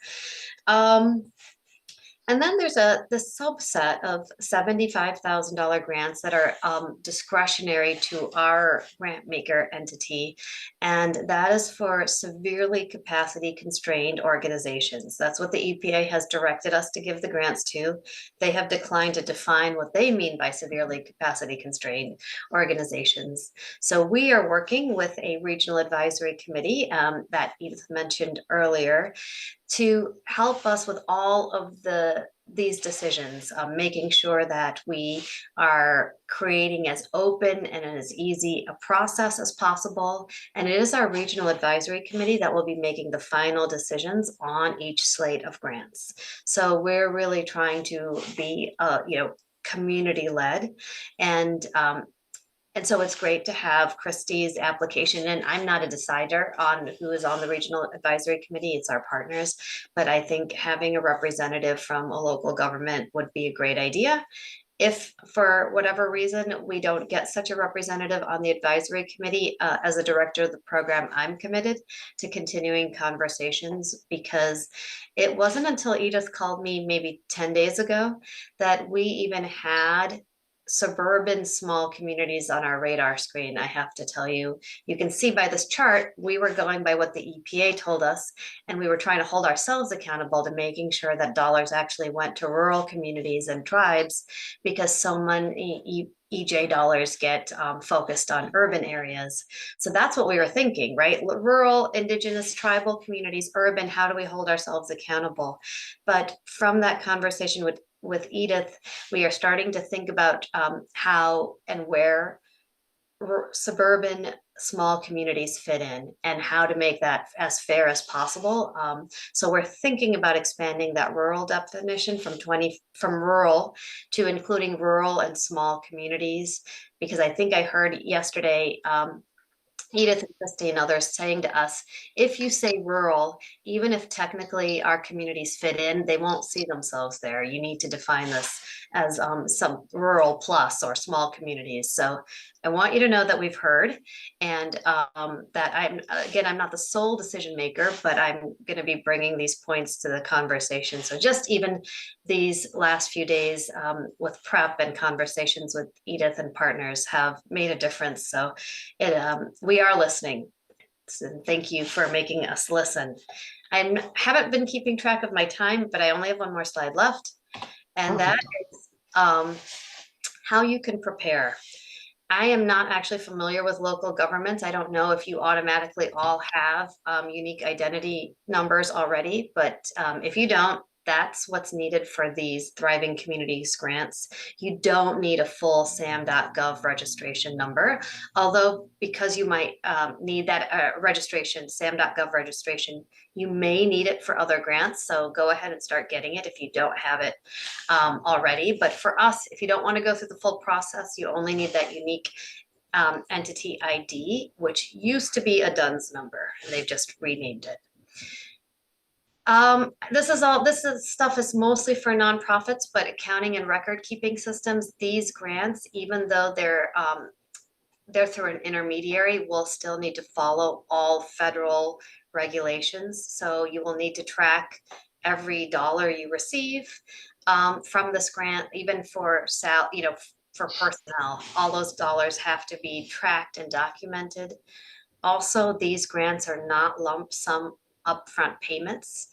And then there's the subset of $75,000 grants that are discretionary to our grant maker entity. And that is for severely capacity constrained organizations. That's what the EPA has directed us to give the grants to. They have declined to define what they mean by severely capacity constrained organizations. So we are working with a regional advisory committee that Edith mentioned earlier to help us with all of these decisions, making sure that we are creating as open and as easy a process as possible. And it is our regional advisory committee that will be making the final decisions on each slate of grants. So we're really trying to be, community led, and so it's great to have Christie's application, and I'm not a decider on who is on the regional advisory committee, it's our partners, but I think having a representative from a local government would be a great idea. If for whatever reason we don't get such a representative on the advisory committee, as a director of the program, I'm committed to continuing conversations, because it wasn't until Edith called me maybe 10 days ago that we even had suburban small communities on our radar screen. I have to tell you, you can see by this chart, we were going by what the EPA told us, and we were trying to hold ourselves accountable to making sure that dollars actually went to rural communities and tribes, because so many EJ dollars get focused on urban areas. So that's what we were thinking, right? Rural, indigenous, tribal communities, urban, how do we hold ourselves accountable? But from that conversation with Edith, we are starting to think about how and where suburban small communities fit in and how to make that as fair as possible. So we're thinking about expanding that rural definition from rural to including rural and small communities, because I think I heard yesterday Edith and Christy and others saying to us, if you say rural, even if technically our communities fit in, they won't see themselves there. You need to define this as some rural plus or small communities. So I want you to know that we've heard, and that I'm not the sole decision maker, but I'm going to be bringing these points to the conversation. So just even these last few days with prep and conversations with Edith and partners have made a difference. So we are listening. So thank you for making us listen. I haven't been keeping track of my time, but I only have one more slide left. And that is how you can prepare. I am not actually familiar with local governments. I don't know if you automatically all have unique identity numbers already, but if you don't, that's what's needed for these Thriving Communities grants. You don't need a full SAM.gov registration number, although because you might need that registration, SAM.gov registration, you may need it for other grants. So go ahead and start getting it if you don't have it already. But for us, if you don't want to go through the full process, you only need that unique entity ID, which used to be a DUNS number, and they've just renamed it. This stuff is mostly for nonprofits, but accounting and record keeping systems, these grants, even though they're through an intermediary, will still need to follow all federal regulations. So you will need to track every dollar you receive from this grant, even for for personnel. All those dollars have to be tracked and documented. Also, these grants are not lump sum upfront payments.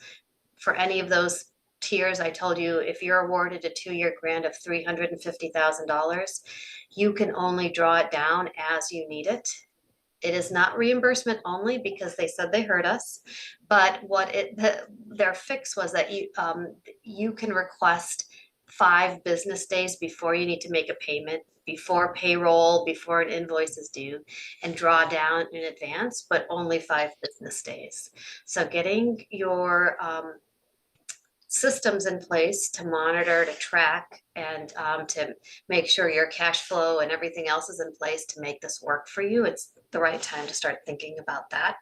For any of those tiers, I told you, if you're awarded a 2-year grant of $350,000, you can only draw it down as you need it. It is not reimbursement only, because they said they heard us, but their fix was that you can request 5 business days before you need to make a payment, before payroll, before an invoice is due, and draw down in advance, but only 5 business days. So getting your systems in place to monitor, to track, and to make sure your cash flow and everything else is in place to make this work for you, it's the right time to start thinking about that.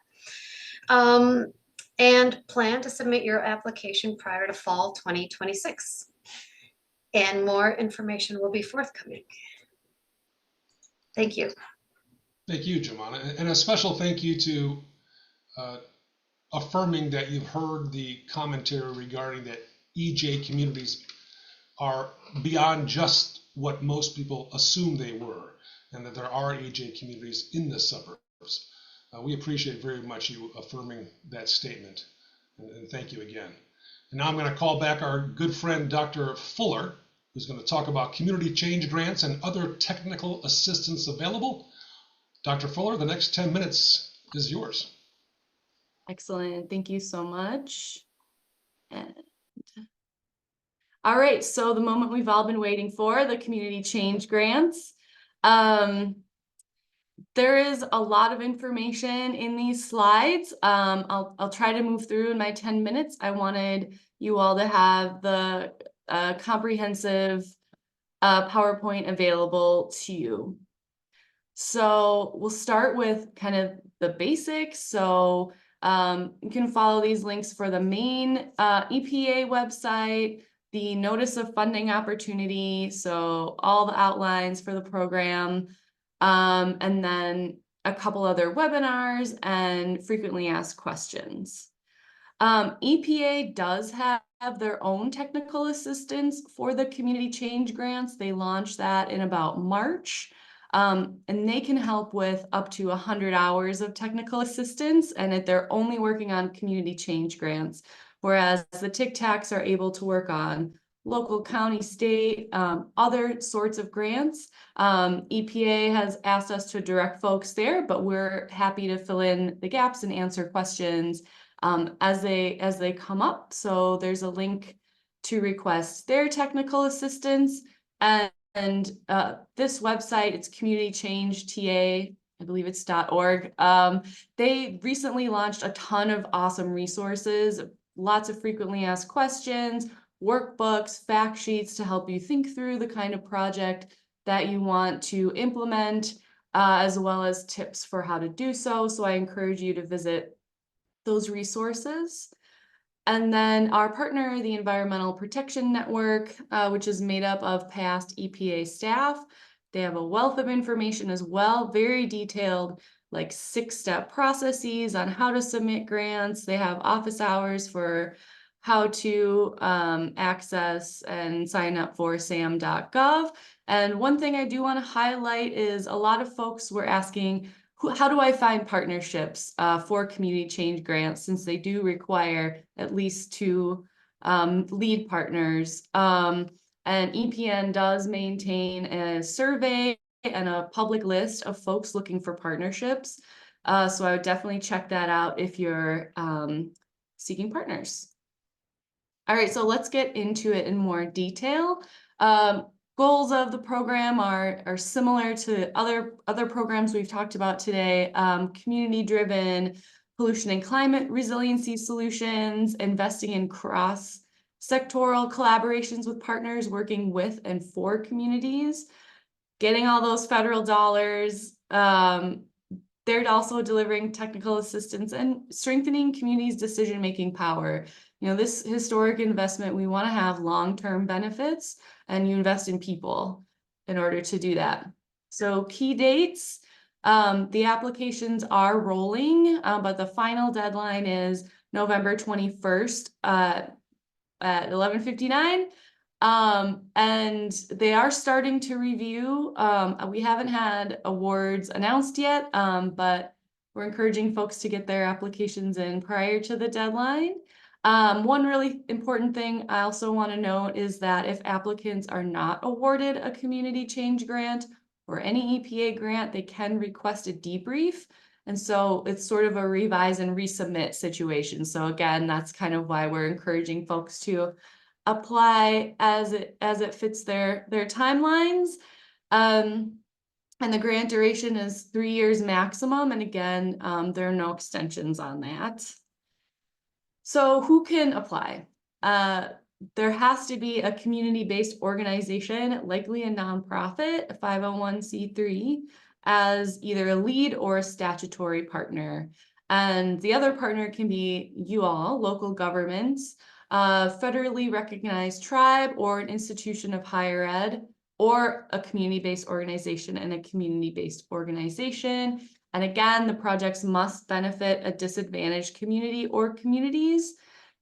And plan to submit your application prior to fall 2026. And more information will be forthcoming. Thank you. Thank you, Jemana. And a special thank you to affirming that you've heard the commentary regarding that EJ communities are beyond just what most people assume they were, and that there are EJ communities in the suburbs. We appreciate very much you affirming that statement, and thank you again. And now I'm going to call back our good friend, Dr. Fuller, who's going to talk about community change grants and other technical assistance available. Dr. Fuller, the next 10 minutes is yours. Excellent. Thank you so much. And all right, so the moment we've all been waiting for, the community change grants. There is a lot of information in these slides. I'll try to move through in my 10 minutes. I wanted you all to have the comprehensive PowerPoint available to you. So we'll start with kind of the basics. So you can follow these links for the main EPA website, the notice of funding opportunity, so all the outlines for the program, and then a couple other webinars and frequently asked questions. EPA does have their own technical assistance for the community change grants. They launched that in about March. And they can help with up to 100 hours of technical assistance, and they're only working on community change grants, whereas the TCTACs are able to work on local, county, state, other sorts of grants. EPA has asked us to direct folks there, but we're happy to fill in the gaps and answer questions as they come up. So there's a link to request their technical assistance. And this website, it's Community Change TA, I believe it's .org. They recently launched a ton of awesome resources, lots of frequently asked questions, workbooks, fact sheets to help you think through the kind of project that you want to implement, as well as tips for how to do so. So I encourage you to visit those resources. And then our partner, the Environmental Protection Network, which is made up of past EPA staff. They have a wealth of information as well, very detailed, like 6-step processes on how to submit grants. They have office hours for how to access and sign up for sam.gov. And one thing I do want to highlight is a lot of folks were asking, how do I find partnerships for community change grants, since they do require at least 2 lead partners. And EPN does maintain a survey and a public list of folks looking for partnerships. So I would definitely check that out if you're seeking partners. All right, so let's get into it in more detail. Goals of the program are similar to other programs we've talked about today. Community-driven pollution and climate resiliency solutions, investing in cross-sectoral collaborations with partners working with and for communities, getting all those federal dollars. They're also delivering technical assistance and strengthening communities' decision-making power. You know, this historic investment, we want to have long-term benefits, and you invest in people in order to do that. So key dates, the applications are rolling, but the final deadline is November 21st at 11:59. And they are starting to review. We haven't had awards announced yet, but we're encouraging folks to get their applications in prior to the deadline. One really important thing I also want to note is that if applicants are not awarded a community change grant or any EPA grant, they can request a debrief. And so it's sort of a revise and resubmit situation. So again, that's kind of why we're encouraging folks to apply as it fits their timelines. And the grant duration is 3 years maximum. And again, there are no extensions on that. So who can apply? There has to be a community-based organization, likely a nonprofit, a 501c3, as either a lead or a statutory partner. And the other partner can be you all, local governments, federally recognized tribe, or an institution of higher ed, or a community-based organization and a community-based organization. And again, the projects must benefit a disadvantaged community or communities.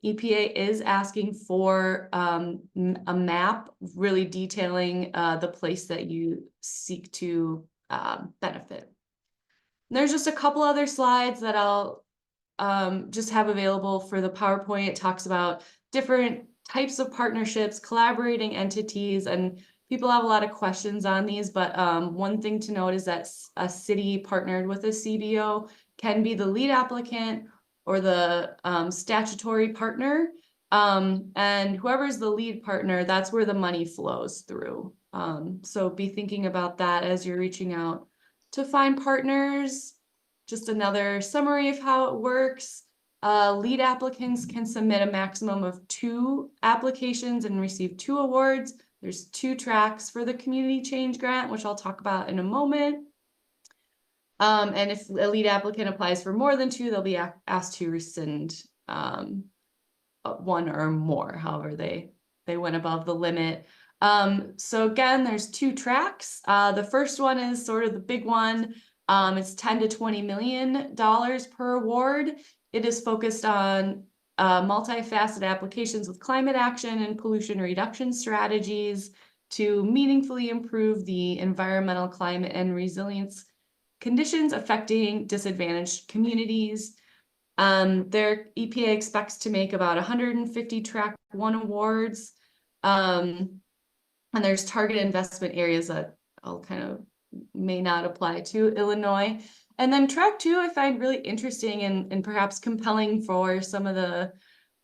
EPA is asking for a map really detailing the place that you seek to benefit. And there's just a couple other slides that I'll just have available for the PowerPoint. It talks about different types of partnerships, collaborating entities, and people have a lot of questions on these, but one thing to note is that a city partnered with a CBO can be the lead applicant or the statutory partner. And whoever's the lead partner, that's where the money flows through. So be thinking about that as you're reaching out to find partners. Just another summary of how it works. Lead applicants can submit a maximum of 2 applications and receive 2 awards. There's 2 tracks for the community change grant, which I'll talk about in a moment. And if a lead applicant applies for more than 2, they'll be asked to rescind 1 or more, however they went above the limit. So again, there's 2 tracks. The first one is sort of the big one. It's $10 to $20 million per award. It is focused on multifaceted applications with climate action and pollution reduction strategies to meaningfully improve the environmental, climate, and resilience conditions affecting disadvantaged communities. Their EPA expects to make about 150 Track 1 awards. And there's target investment areas that I'll kind of may not apply to Illinois. And then Track 2 I find really interesting and perhaps compelling for some of the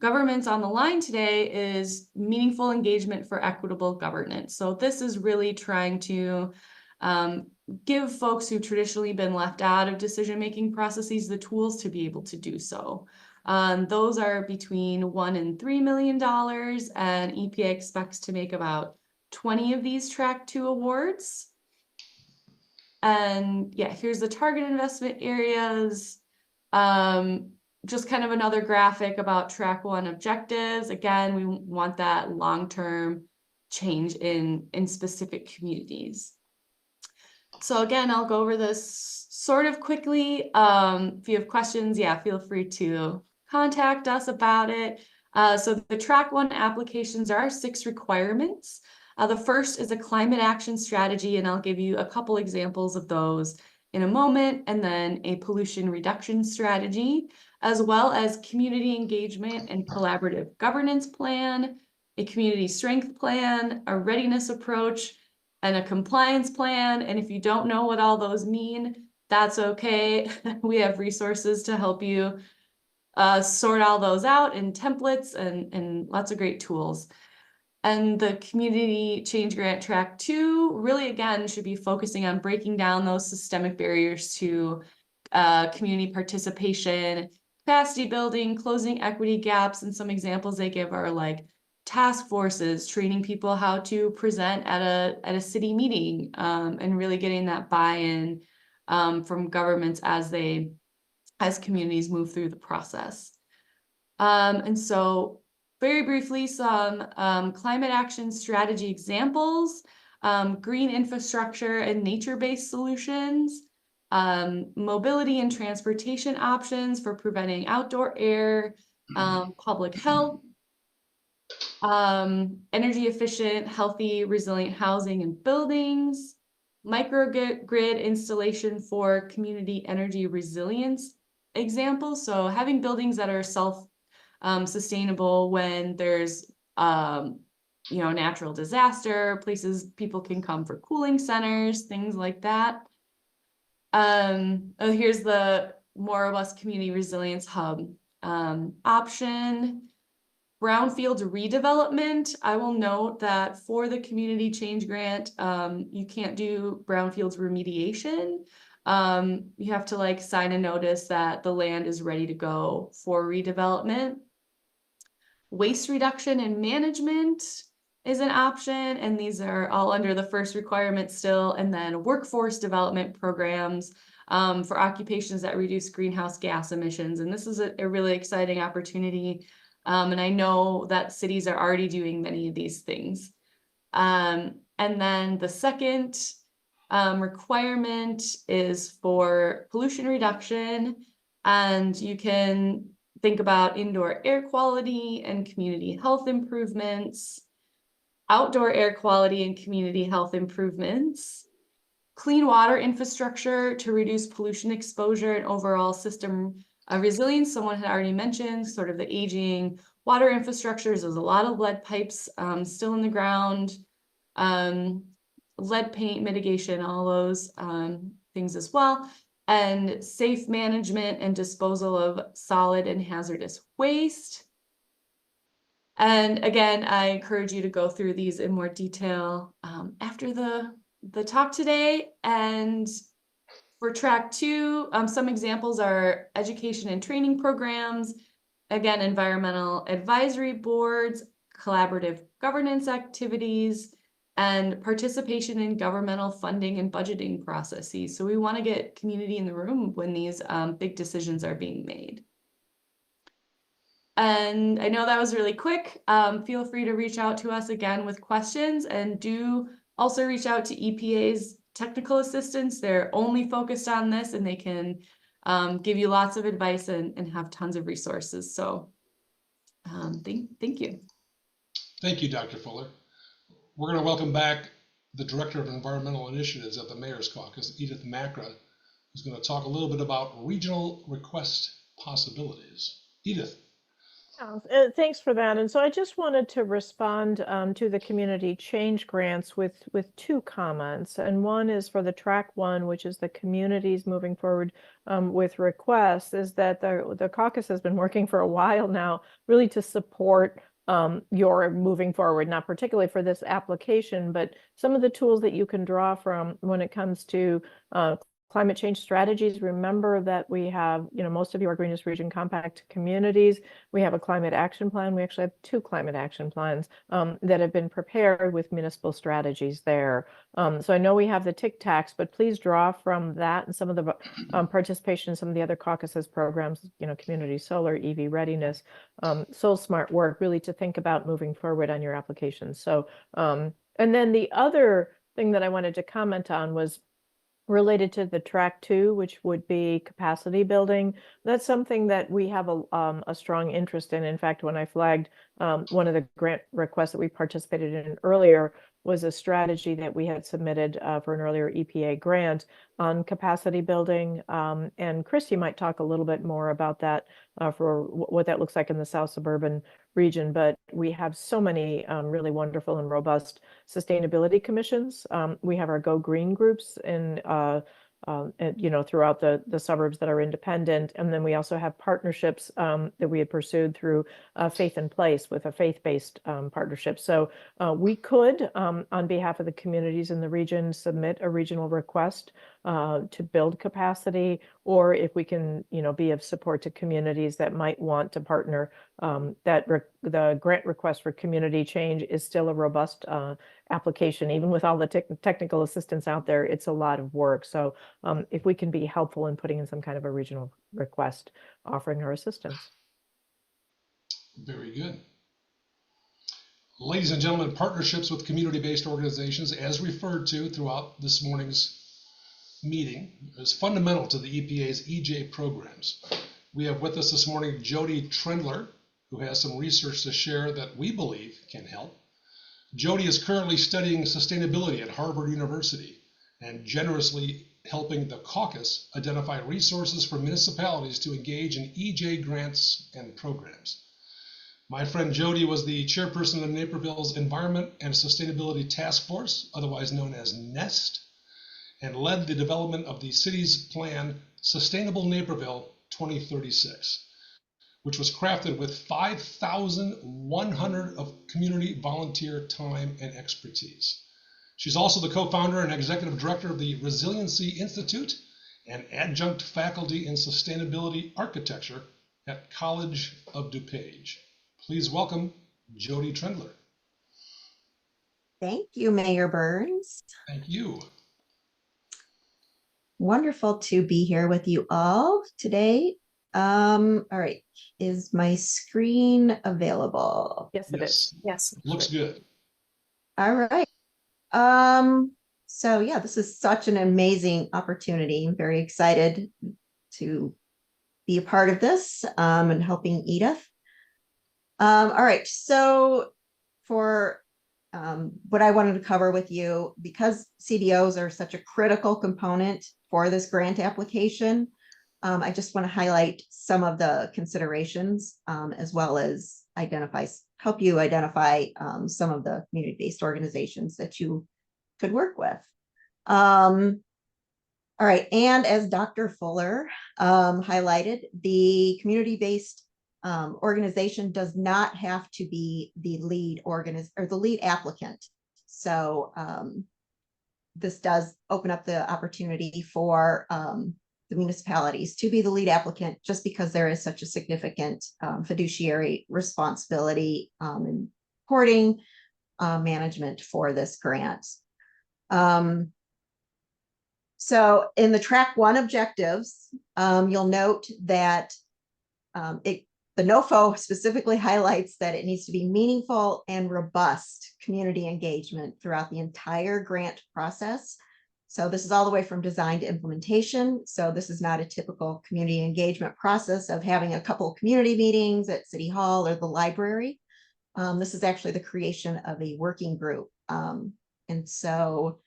governments on the line today is meaningful engagement for equitable governance. So this is really trying to give folks who've traditionally been left out of decision-making processes the tools to be able to do so. Those are between $1 and $3 million, and EPA expects to make about 20 of these Track 2 awards. And yeah, here's the target investment areas. Just kind of another graphic about Track 1 objectives. Again, we want that long-term change in specific communities. So again, I'll go over this sort of quickly. If you have questions, yeah, feel free to contact us about it. So the Track 1 applications are 6 requirements. The first is a climate action strategy, and I'll give you a couple examples of those in a moment, and then a pollution reduction strategy, as well as community engagement and collaborative governance plan, a community strength plan, a readiness approach, and a compliance plan. And if you don't know what all those mean, that's okay. We have resources to help you sort all those out in templates and lots of great tools. And the community change grant Track 2 really, again, should be focusing on breaking down those systemic barriers to community participation, capacity building, closing equity gaps. And some examples they give are like task forces, training people how to present at a city meeting, and really getting that buy-in from governments as communities move through the process. And so very briefly, some climate action strategy examples, green infrastructure and nature-based solutions, mobility and transportation options for preventing outdoor air, public health, energy efficient, healthy, resilient housing and buildings, microgrid installation for community energy resilience examples. So having buildings that are sustainable when there's natural disaster, places people can come for cooling centers, things like that. Here's the more robust community resilience hub option. Brownfield redevelopment. I will note that for the community change grant, you can't do brownfields remediation. You have to sign a notice that the land is ready to go for redevelopment. Waste reduction and management is an option, and these are all under the first requirement still. And then workforce development programs for occupations that reduce greenhouse gas emissions. And this is a really exciting opportunity. And I know that cities are already doing many of these things. And then the second requirement is for pollution reduction, and you can think about indoor air quality and community health improvements, outdoor air quality and community health improvements, clean water infrastructure to reduce pollution exposure and overall system resilience. Someone had already mentioned sort of the aging water infrastructures. There's a lot of lead pipes still in the ground, lead paint mitigation, all those things as well, and safe management and disposal of solid and hazardous waste. And again, I encourage you to go through these in more detail after the talk today. And for track 2, some examples are education and training programs, again, environmental advisory boards, collaborative governance activities, and participation in governmental funding and budgeting processes. So we want to get community in the room when these big decisions are being made. And I know that was really quick. Feel free to reach out to us again with questions, and do also reach out to EPA's technical assistants. They're only focused on this, and they can give you lots of advice and have tons of resources. So thank you. Thank you, Dr. Fuller. We're going to welcome back the Director of Environmental Initiatives at the Mayor's Caucus, Edith Macra, who's going to talk a little bit about regional request possibilities. Edith. Thanks for that. And so I just wanted to respond to the community change grants with 2 comments. And one is for the track 1, which is the communities moving forward with requests, is that the caucus has been working for a while now really to support your moving forward, not particularly for this application, but some of the tools that you can draw from when it comes to climate change strategies. Remember that we have, most of you are Greenest Region Compact communities. We have a climate action plan. We actually have 2 climate action plans that have been prepared with municipal strategies there. So I know we have the TCTACs, but please draw from that and some of the participation in some of the other caucuses programs, community solar, EV readiness, Soul Smart work, really to think about moving forward on your applications. So, and then the other thing that I wanted to comment on was related to the track 2, which would be capacity building. That's something that we have a strong interest in. In fact, when I flagged one of the grant requests that we participated in earlier was a strategy that we had submitted for an earlier EPA grant on capacity building. And Chris, you might talk a little bit more about that for what that looks like in the South Suburban region. But we have so many really wonderful and robust sustainability commissions. We have our Go Green groups in throughout the suburbs that are independent. And then we also have partnerships that we had pursued through Faith in Place with a faith-based partnership. So we could, on behalf of the communities in the region, submit a regional request to build capacity, or if we can, be of support to communities that might want to partner, the grant request for community change is still a robust application. Even with all the technical assistance out there, it's a lot of work. So if we can be helpful in putting in some kind of a regional request, offering our assistance. Very good. Ladies and gentlemen, partnerships with community-based organizations, as referred to throughout this morning's meeting, is fundamental to the EPA's EJ programs. We have with us this morning Jody Trendler, who has some research to share that we believe can help. Jody is currently studying sustainability at Harvard University and generously helping the caucus identify resources for municipalities to engage in EJ grants and programs. My friend Jody was the chairperson of Naperville's Environment and Sustainability Task Force, otherwise known as NEST, and led the development of the city's plan Sustainable Naperville 2036, which was crafted with 5,100 of community volunteer time and expertise. She's also the co-founder and executive director of the Resiliency Institute and adjunct faculty in sustainability architecture at College of DuPage. Please welcome Jody Trendler. Thank you, Mayor Burns. Thank you. Wonderful to be here with you all today. All right, is my screen available? Yes, it is. Yes. Looks good. All right. So yeah, this is such an amazing opportunity. I'm very excited to be a part of this and helping Edith. All right, so for what I wanted to cover with you, because CDOs are such a critical component for this grant application, I just want to highlight some of the considerations as well as help you identify some of the community-based organizations that you could work with. All right, and as Dr. Fuller highlighted, the community-based organization does not have to be the lead applicant. So this does open up the opportunity for the municipalities to be the lead applicant, just because there is such a significant fiduciary responsibility in reporting management for this grant. So in the track 1 objectives, you'll note that the NOFO specifically highlights that it needs to be meaningful and robust community engagement throughout the entire grant process. So this is all the way from design to implementation. So this is not a typical community engagement process of having a couple of community meetings at City Hall or the library. This is actually the creation of a working group. And so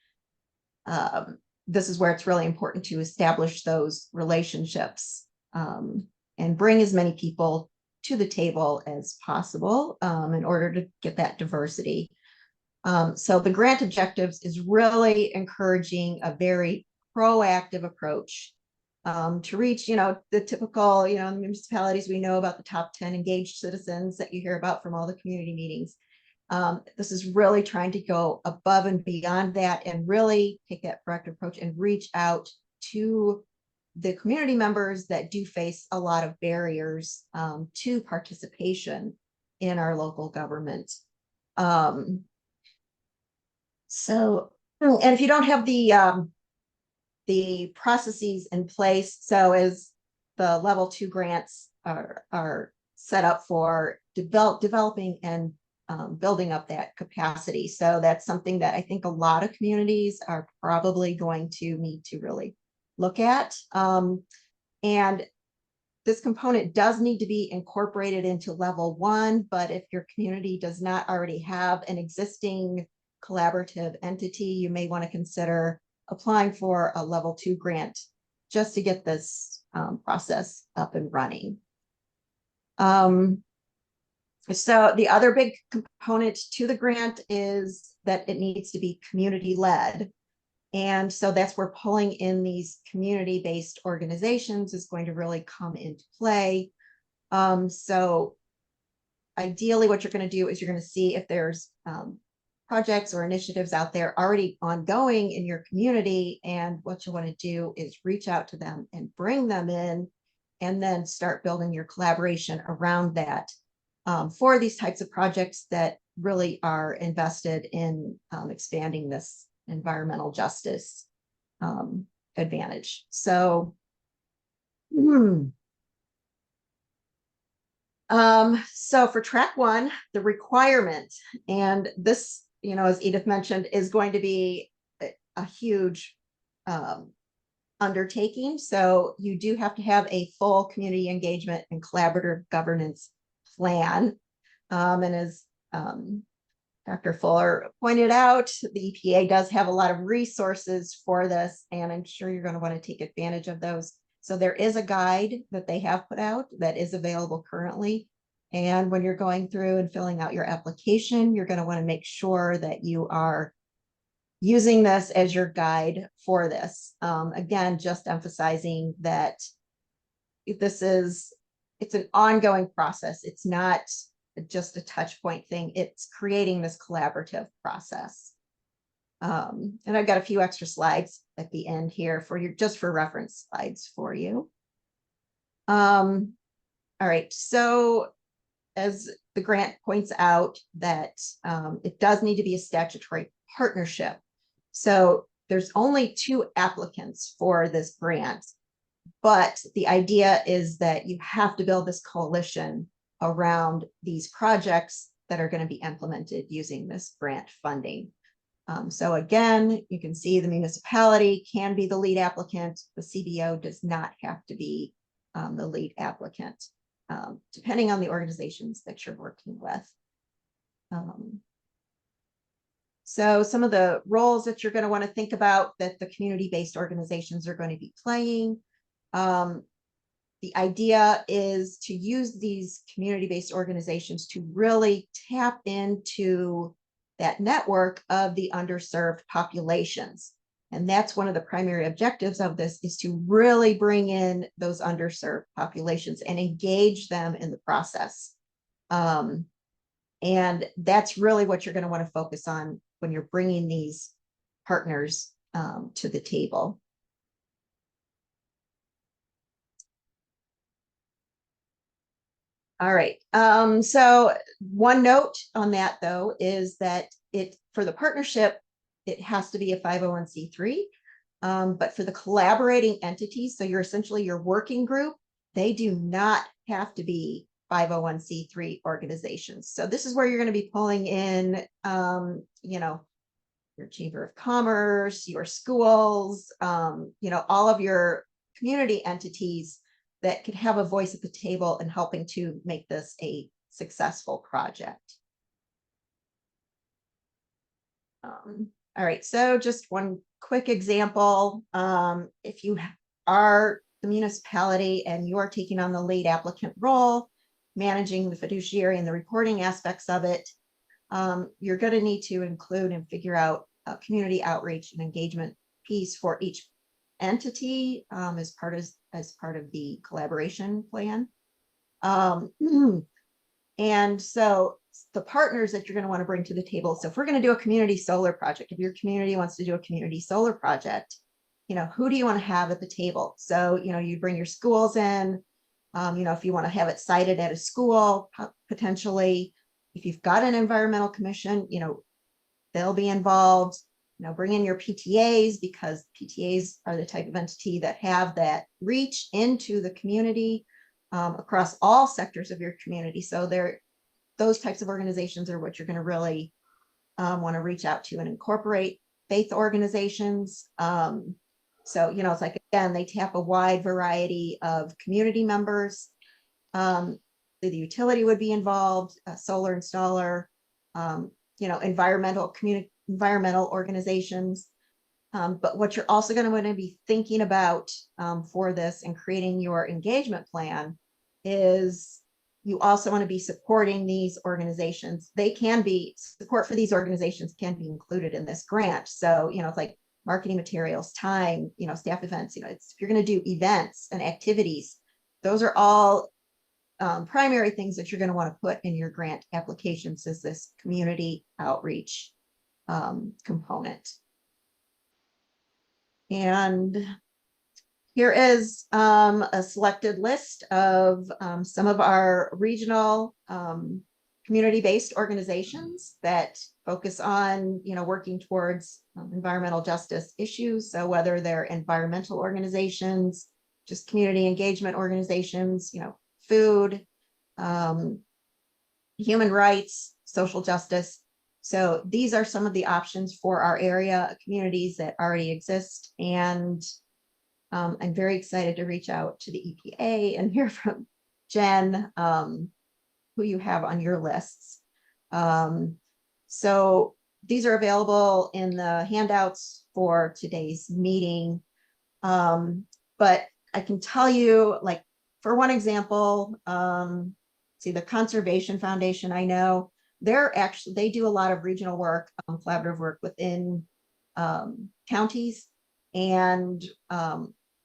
this is where it's really important to establish those relationships and bring as many people to the table as possible in order to get that diversity. So the grant objectives is really encouraging a very proactive approach to reach, the typical, municipalities we know about, the top 10 engaged citizens that you hear about from all the community meetings. This is really trying to go above and beyond that and really take that proactive approach and reach out to the community members that do face a lot of barriers to participation in our local government. So, and if you don't have the processes in place, so as the level 2 grants are set up for developing and building up that capacity. So that's something that I think a lot of communities are probably going to need to really look at. And this component does need to be incorporated into level 1, but if your community does not already have an existing collaborative entity, you may want to consider applying for a level 2 grant just to get this process up and running. So the other big component to the grant is that it needs to be community-led. And so that's where pulling in these community-based organizations is going to really come into play. So ideally what you're going to do is you're going to see if there's projects or initiatives out there already ongoing in your community. And what you want to do is reach out to them and bring them in and then start building your collaboration around that for these types of projects that really are invested in expanding this environmental justice advantage. So, so for track 1, the requirement, and this, as Edith mentioned, is going to be a huge undertaking. So you do have to have a full community engagement and collaborative governance plan. And as Dr. Fuller pointed out, the EPA does have a lot of resources for this, and I'm sure you're going to want to take advantage of those. So there is a guide that they have put out that is available currently. And when you're going through and filling out your application, you're going to want to make sure that you are using this as your guide for this. Again, just emphasizing that it's an ongoing process. It's not just a touch point thing. It's creating this collaborative process. And I've got a few extra slides at the end here just for reference slides for you. All right, so as the grant points out that it does need to be a statutory partnership. So there's only 2 applicants for this grant, but the idea is that you have to build this coalition around these projects that are going to be implemented using this grant funding. So again, you can see the municipality can be the lead applicant. The CBO does not have to be the lead applicant, depending on the organizations that you're working with. So some of the roles that you're going to want to think about that the community-based organizations are going to be playing. The idea is to use these community-based organizations to really tap into that network of the underserved populations. And that's one of the primary objectives of this, is to really bring in those underserved populations and engage them in the process. And that's really what you're going to want to focus on when you're bringing these partners to the table. All right. So one note on that, though, is that for the partnership, it has to be a 501c3. But for the collaborating entities, so you're essentially your working group, they do not have to be 501c3 organizations. So this is where you're going to be pulling in, your Chamber of Commerce, your schools, all of your community entities that could have a voice at the table in helping to make this a successful project. All right, so just one quick example. If you are the municipality and you are taking on the lead applicant role, managing the fiduciary and the reporting aspects of it, you're going to need to include and figure out a community outreach and engagement piece for each entity as part of the collaboration plan. And so the partners that you're going to want to bring to the table. So if we're going to do a community solar project, if your community wants to do a community solar project, who do you want to have at the table? So, you bring your schools in, if you want to have it sited at a school, potentially, if you've got an environmental commission, they'll be involved. Bring in your PTAs, because PTAs are the type of entity that have that reach into the community across all sectors of your community. So those types of organizations are what you're going to really want to reach out to and incorporate. Faith organizations. So, it's like, again, they tap a wide variety of community members. The utility would be involved, a solar installer, environmental organizations. But what you're also going to want to be thinking about for this and creating your engagement plan is you also want to be supporting these organizations. Support for these organizations can be included in this grant. So, it's like marketing materials, time, staff events, if you're going to do events and activities, those are all primary things that you're going to want to put in your grant applications as this community outreach component. And here is a selected list of some of our regional community-based organizations that focus on, working towards environmental justice issues. So whether they're environmental organizations, just community engagement organizations, food, human rights, social justice. So these are some of the options for our area communities that already exist. And I'm very excited to reach out to the EPA and hear from Jen, who you have on your lists. So these are available in the handouts for today's meeting. But I can tell you, like, for one example, the Conservation Foundation, I know they do a lot of regional work, collaborative work within counties, and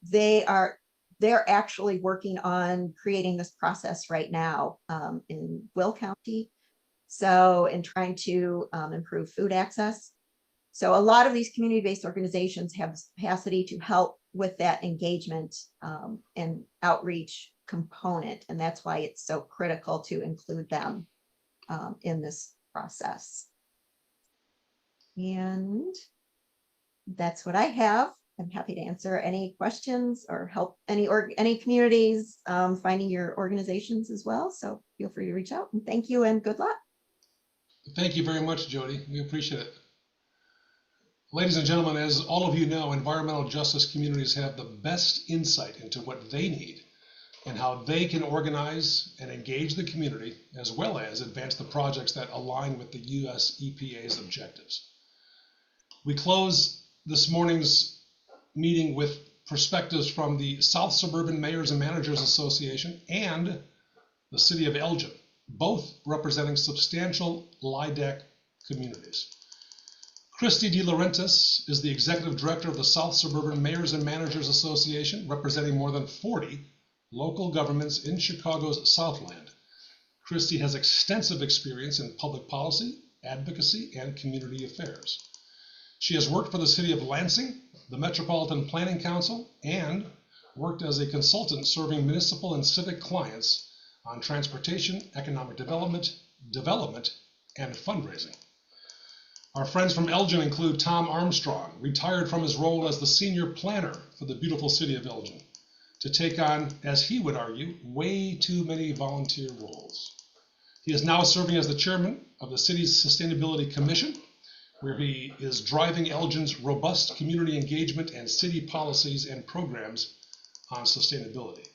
they're actually working on creating this process right now in Will County. So, in trying to improve food access. So a lot of these community-based organizations have the capacity to help with that engagement and outreach component. And that's why it's so critical to include them in this process. And that's what I have. I'm happy to answer any questions or help any communities finding your organizations as well. So feel free to reach out, and thank you and good luck. Thank you very much, Jody. We appreciate it. Ladies and gentlemen, as all of you know, environmental justice communities have the best insight into what they need and how they can organize and engage the community, as well as advance the projects that align with the US EPA's objectives. We close this morning's meeting with perspectives from the South Suburban Mayors and Managers Association and the City of Elgin, both representing substantial LIDAC communities. Christy DeLaurentis is the Executive Director of the South Suburban Mayors and Managers Association, representing more than 40 local governments in Chicago's Southland. Christy has extensive experience in public policy, advocacy, and community affairs. She has worked for the City of Lansing, the Metropolitan Planning Council, and worked as a consultant serving municipal and civic clients on transportation, economic development, and fundraising. Our friends from Elgin include Tom Armstrong, retired from his role as the senior planner for the beautiful city of Elgin, to take on, as he would argue, way too many volunteer roles. He is now serving as the chairman of the city's Sustainability Commission, where he is driving Elgin's robust community engagement and city policies and programs on sustainability.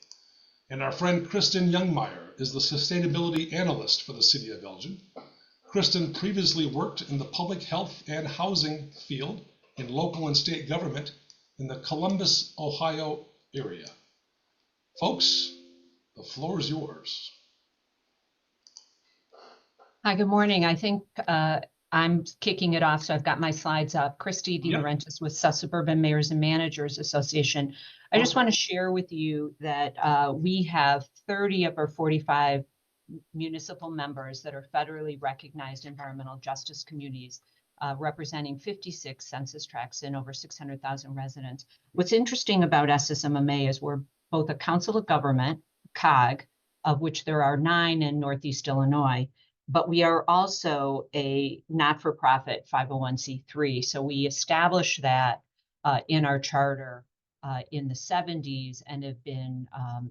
And our friend Kristen Youngmeyer is the sustainability analyst for the city of Elgin. Kristen previously worked in the public health and housing field in local and state government in the Columbus, Ohio area. Folks, the floor is yours. Hi, good morning. I think I'm kicking it off, so I've got my slides up. Christy DeLaurentis with South Suburban Mayors and Managers Association. I just want to share with you that we have 30 of our 45 municipal members that are federally recognized environmental justice communities, representing 56 census tracts and over 600,000 residents. What's interesting about SSMMA is we're both a council of government, COG, of which there are 9 in Northeast Illinois, but we are also a not-for-profit 501c3. So we established that in our charter in the 70s and have been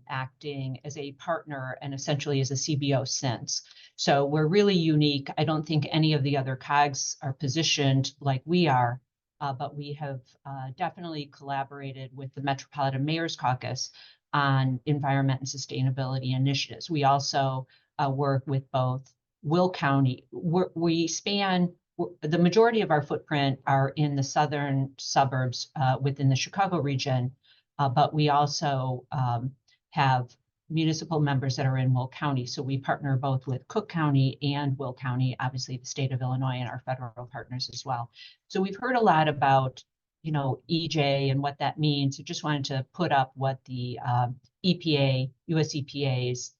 acting as a partner and essentially as a CBO since. So we're really unique. I don't think any of the other COGs are positioned like we are, but we have definitely collaborated with the Metropolitan Mayor's Caucus on environment and sustainability initiatives. We also work with both Will County. We span, the majority of our footprint are in the southern suburbs within the Chicago region, but we also have municipal members that are in Will County. So we partner both with Cook County and Will County, obviously the state of Illinois and our federal partners as well. So we've heard a lot about, EJ and what that means. I just wanted to put up what the US EPA's,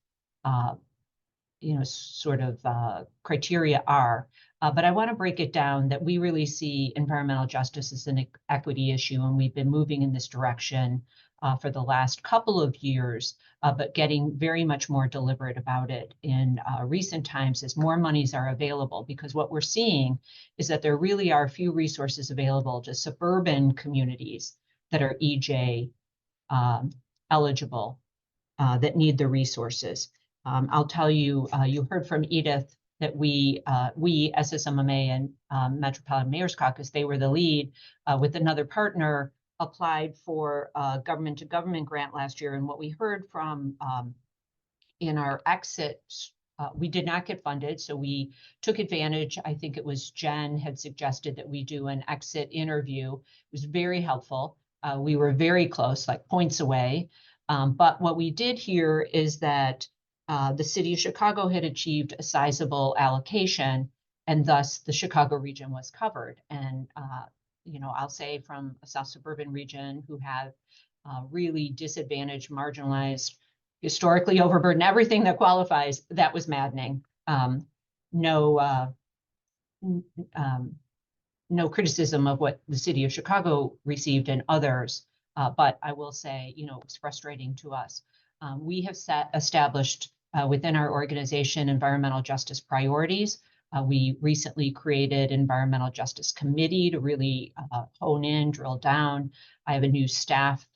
criteria are. But I want to break it down that we really see environmental justice as an equity issue, and we've been moving in this direction for the last couple of years, but getting very much more deliberate about it in recent times as more monies are available, because what we're seeing is that there really are few resources available to suburban communities that are EJ eligible, that need the resources. I'll tell you, you heard from Edith that we SSMMA and Metropolitan Mayor's Caucus, they were the lead with another partner, applied for a government-to-government grant last year. And what we heard from in our exit, we did not get funded. So we took advantage. I think it was Jen had suggested that we do an exit interview. It was very helpful. We were very close, like points away. But what we did here is that the city of Chicago had achieved a sizable allocation, and thus the Chicago region was covered. And, I'll say from a South Suburban region who have really disadvantaged, marginalized, historically overburdened, everything that qualifies, that was maddening. No criticism of what the city of Chicago received and others, but I will say, it's frustrating to us. We have established within our organization environmental justice priorities. We recently created Environmental Justice Committee to really hone in, drill down. I have a new staff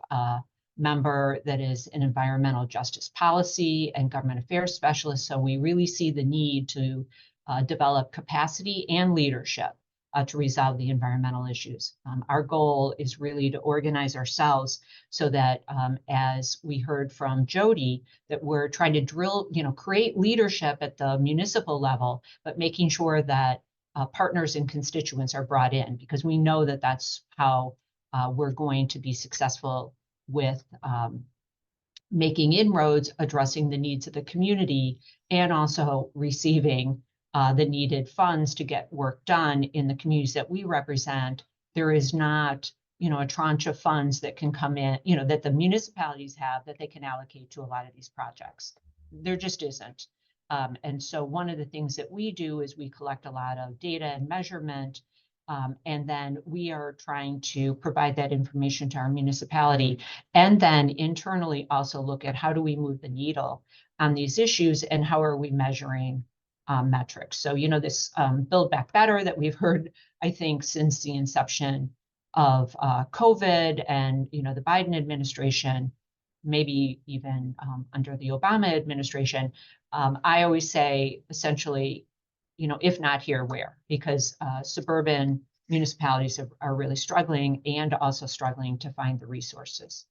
member that is an environmental justice policy and government affairs specialist. So we really see the need to develop capacity and leadership to resolve the environmental issues. Our goal is really to organize ourselves so that, as we heard from Jody, that we're trying to create leadership at the municipal level, but making sure that partners and constituents are brought in, because we know that that's how we're going to be successful with making inroads, addressing the needs of the community, and also receiving the needed funds to get work done in the communities that we represent. There is not, a tranche of funds that can come in, that the municipalities have that they can allocate to a lot of these projects. There just isn't. And so one of the things that we do is we collect a lot of data and measurement, and then we are trying to provide that information to our municipality, and then internally also look at how do we move the needle on these issues and how are we measuring metrics. So, this Build Back Better that we've heard, I think, since the inception of COVID and, the Biden administration, maybe even under the Obama administration, I always say essentially, if not here, where? Because suburban municipalities are really struggling and also struggling to find the resources.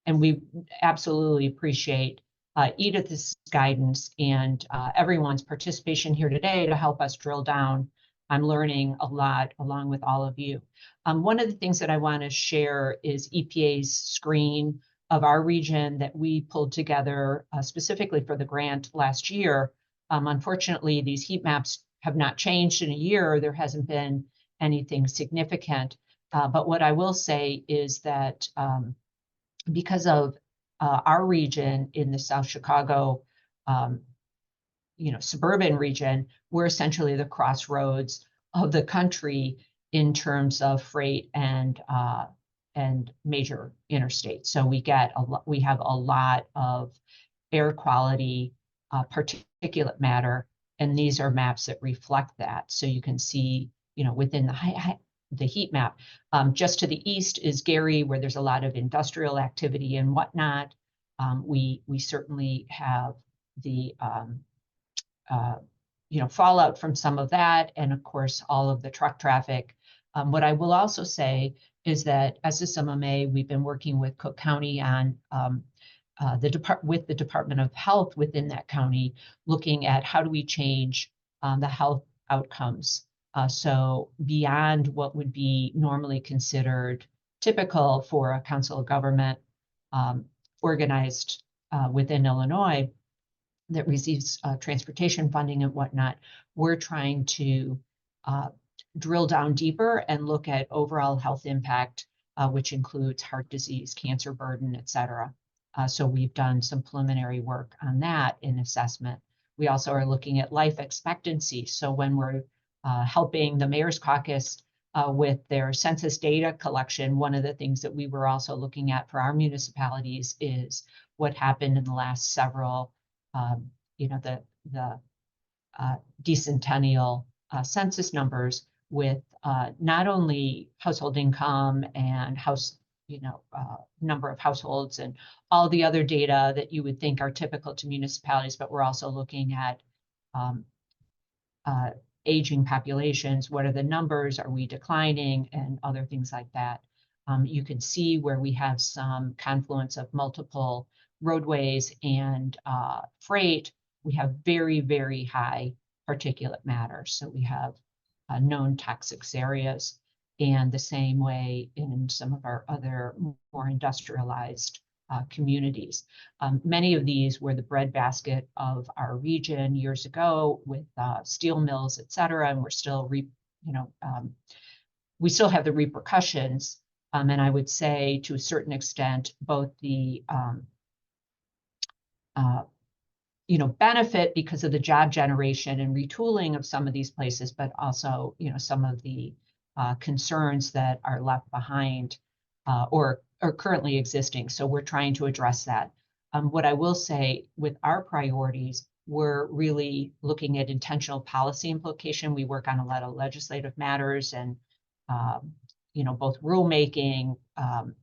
And we absolutely appreciate Edith's guidance and everyone's participation here today to help us drill down. I'm learning a lot along with all of you. One of the things that I want to share is EPA's screen of our region that we pulled together specifically for the grant last year. Unfortunately, these heat maps have not changed in a year. There hasn't been anything significant. But what I will say is that because of our region in the South Chicago, suburban region, we're essentially the crossroads of the country in terms of freight and major interstates. So we have a lot of air quality, particulate matter, and these are maps that reflect that. So you can see, within the heat map, just to the east is Gary, where there's a lot of industrial activity and whatnot. We certainly have the fallout from some of that, and of course all of the truck traffic. What I will also say is that as SMMA, we've been working with Cook County on with the Department of Health within that county, looking at how do we change the health outcomes. So beyond what would be normally considered typical for a council of government organized within Illinois that receives transportation funding and whatnot, we're trying to drill down deeper and look at overall health impact, which includes heart disease, cancer burden, et cetera. So we've done some preliminary work on that in assessment. We also are looking at life expectancy. So when we're helping the Mayor's Caucus with their census data collection, one of the things that we were also looking at for our municipalities is what happened in the last several, the decennial census numbers with not only household income and number of households and all the other data that you would think are typical to municipalities, but we're also looking at aging populations. What are the numbers? Are we declining? And other things like that. You can see where we have some confluence of multiple roadways and freight. We have very, very high particulate matter. So we have known toxic areas, and the same way in some of our other more industrialized communities. Many of these were the breadbasket of our region years ago with steel mills, et cetera, and we're still, we still have the repercussions. And I would say to a certain extent, both the benefit because of the job generation and retooling of some of these places, but also, some of the concerns that are left behind or are currently existing. So we're trying to address that. What I will say with our priorities, we're really looking at intentional policy implication. We work on a lot of legislative matters and, both rulemaking,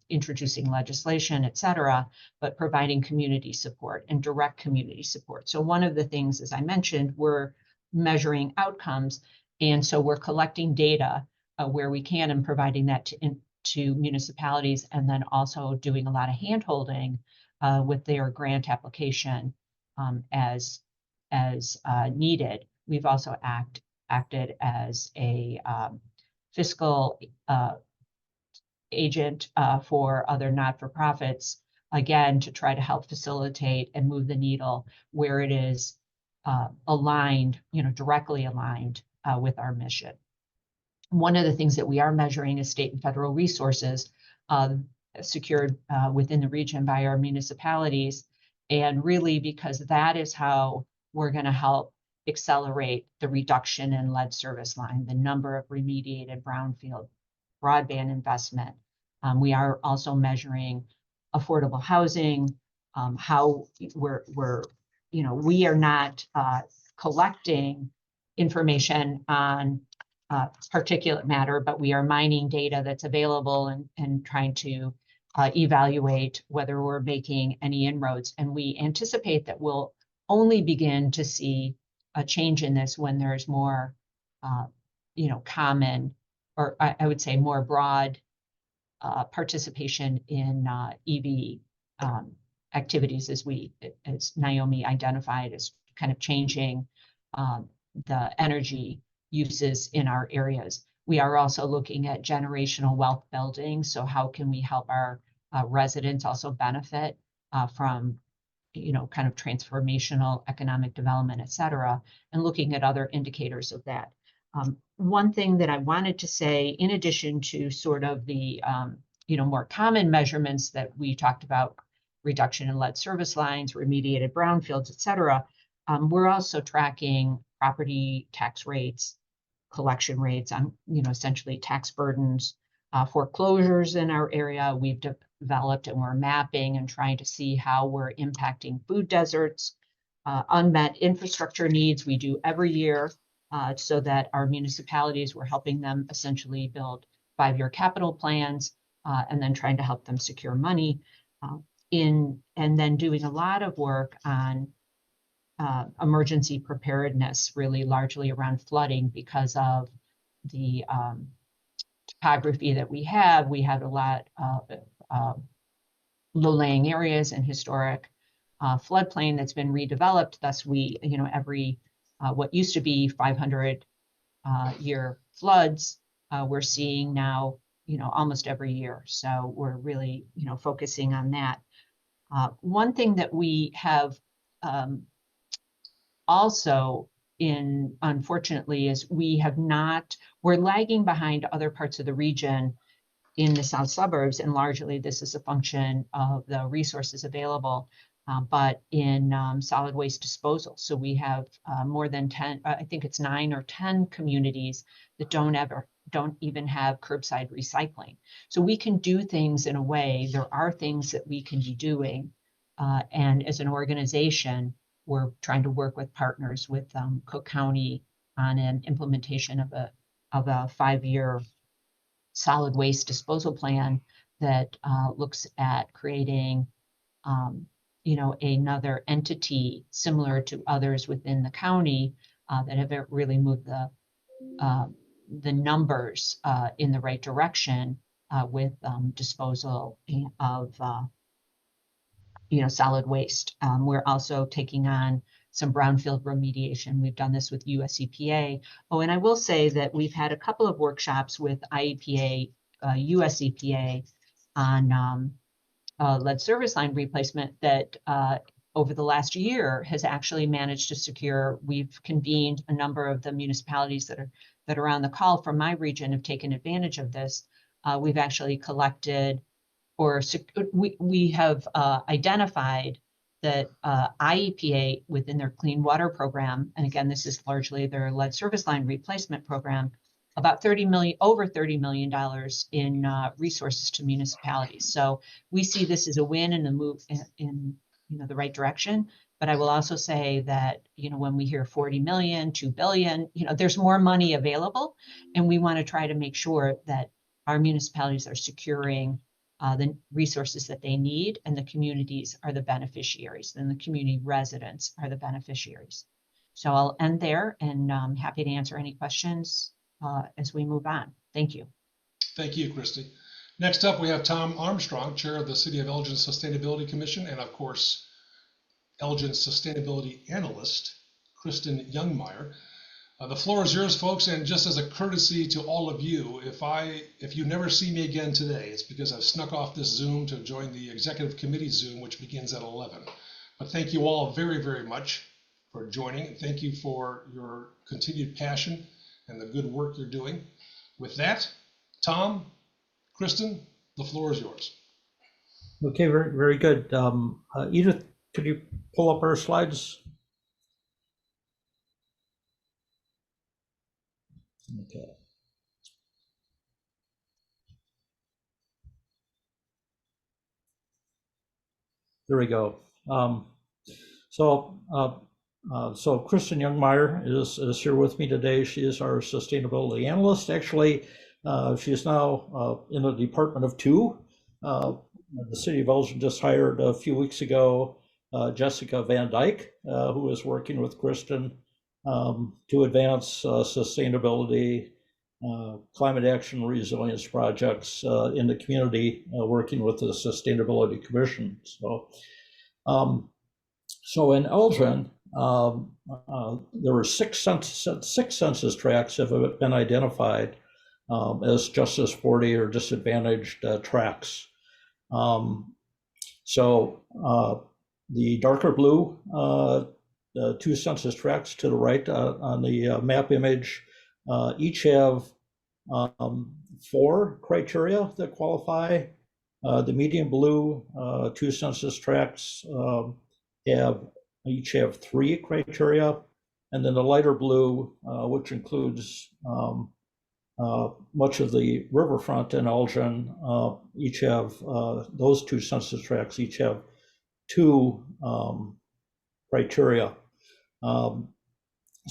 introducing legislation, et cetera, but providing community support and direct community support. So one of the things, as I mentioned, we're measuring outcomes. And so we're collecting data where we can and providing that to municipalities, and then also doing a lot of hand-holding with their grant application as needed. We've also acted as a fiscal agent for other not-for-profits, again, to try to help facilitate and move the needle where it is aligned, directly aligned with our mission. One of the things that we are measuring is state and federal resources secured within the region by our municipalities. And really, because that is how we're going to help accelerate the reduction in lead service line, the number of remediated brownfield broadband investment. We are also measuring affordable housing, how we are not collecting information on particulate matter, but we are mining data that's available and trying to evaluate whether we're making any inroads. And we anticipate that we'll only begin to see a change in this when there's more, common, or I would say more broad participation in EV activities, as Naomi identified, as kind of changing the energy uses in our areas. We are also looking at generational wealth building. So how can we help our residents also benefit from, kind of transformational economic development, et cetera, and looking at other indicators of that. One thing that I wanted to say, in addition to sort of the, more common measurements that we talked about, reduction in lead service lines, remediated brownfields, et cetera, we're also tracking property tax rates, collection rates on, essentially tax burdens, foreclosures in our area. We've developed and we're mapping and trying to see how we're impacting food deserts, unmet infrastructure needs we do every year, so that our municipalities, we're helping them essentially build 5-year capital plans, and then trying to help them secure money and then doing a lot of work on emergency preparedness, really largely around flooding because of the topography that we have. We have a lot of low-lying areas and historic floodplain that's been redeveloped. Thus, we, every what used to be 500-year floods, we're seeing now, almost every year. So we're really, focusing on that. One thing that we have also unfortunately, is we're lagging behind other parts of the region in the south suburbs, and largely this is a function of the resources available, but in solid waste disposal. So we have more than 10, I think it's 9 or 10 communities that don't even have curbside recycling. So we can do things in a way, there are things that we can be doing, and as an organization, we're trying to work with partners with Cook County on an implementation of a 5-year solid waste disposal plan that looks at creating, another entity similar to others within the county that have really moved the numbers in the right direction with disposal of solid waste. We're also taking on some brownfield remediation. We've done this with US EPA. Oh, and I will say that we've had a couple of workshops with IEPA, US EPA on lead service line replacement that over the last year has actually managed to secure. We've convened a number of the municipalities that are on the call from my region have taken advantage of this. We've actually collected, or we have identified that IEPA within their clean water program, and again, this is largely their lead service line replacement program, about over $30 million in resources to municipalities. So we see this as a win and a move in the right direction. But I will also say that, when we hear 40 million, 2 billion, there's more money available, and we want to try to make sure that our municipalities are securing the resources that they need, and the communities are the beneficiaries, and the community residents are the beneficiaries. So I'll end there, and I'm happy to answer any questions as we move on. Thank you. Thank you, Christy. Next up, we have Tom Armstrong, Chair of the City of Elgin Sustainability Commission, and of course, Elgin Sustainability Analyst, Kristen Youngmeyer. The floor is yours, folks, and just as a courtesy to all of you, if you never see me again today, it's because I've snuck off this Zoom to join the Executive Committee Zoom, which begins at 11. But thank you all very, very much for joining, and thank you for your continued passion and the good work you're doing. With that, Tom, Kristen, the floor is yours. Okay, very, very good. Edith, could you pull up our slides? Okay. There we go. So Kristen Youngmeyer is here with me today. She is our sustainability analyst. Actually, she is now in a department of two. The City of Elgin just hired a few weeks ago Jessica Van Dyke, who is working with Kristen to advance sustainability, climate action, resilience projects in the community, working with the Sustainability Commission. So in Elgin, there were six census tracts have been identified as Justice 40 or disadvantaged tracts. The darker blue, the two census tracts to the right on the map image, each have 4 criteria that qualify. The medium blue, 2 census tracts each have 3 criteria, and then the lighter blue, which includes much of the riverfront in Elgin, each have those 2 census tracts each have 2 criteria. So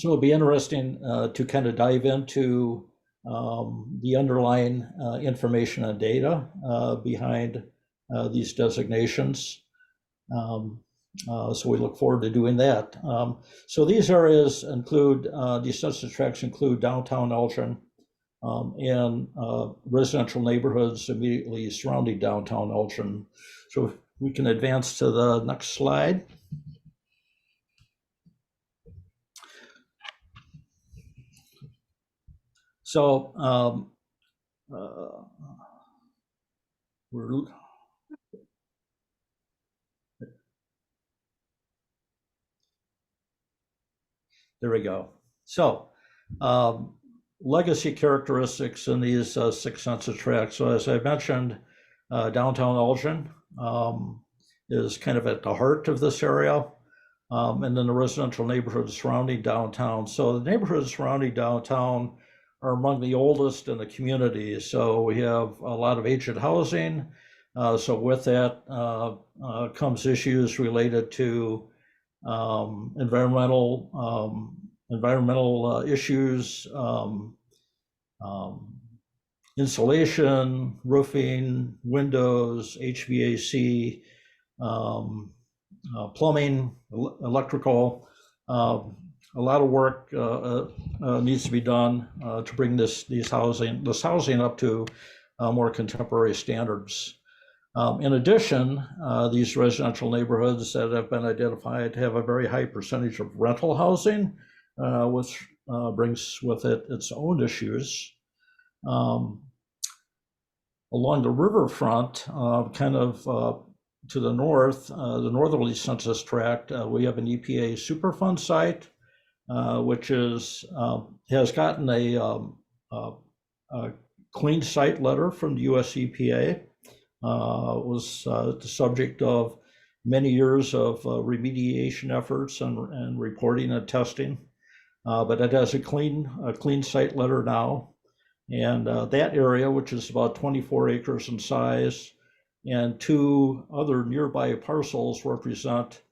it'll be interesting to kind of dive into the underlying information and data behind these designations. So we look forward to doing that. So these areas include, these census tracts include downtown Elgin and residential neighborhoods immediately surrounding downtown Elgin. So if we can advance to the next slide. So there we go. So legacy characteristics in these 6 census tracts. So as I mentioned, downtown Elgin is kind of at the heart of this area, and then the residential neighborhoods surrounding downtown. So the neighborhoods surrounding downtown are among the oldest in the community. So we have a lot of aged housing. So with that comes issues related to environmental issues, insulation, roofing, windows, HVAC, plumbing, electrical. A lot of work needs to be done to bring this housing up to more contemporary standards. In addition, these residential neighborhoods that have been identified have a very high percentage of rental housing, which brings with it its own issues. Along the riverfront, kind of to the north, the northerly census tract, we have an EPA Superfund site, which has gotten a clean site letter from the US EPA. Was the subject of many years of remediation efforts and reporting and testing, but it has a clean site letter now. And that area, which is about 24 acres in size, and 2 other nearby parcels represent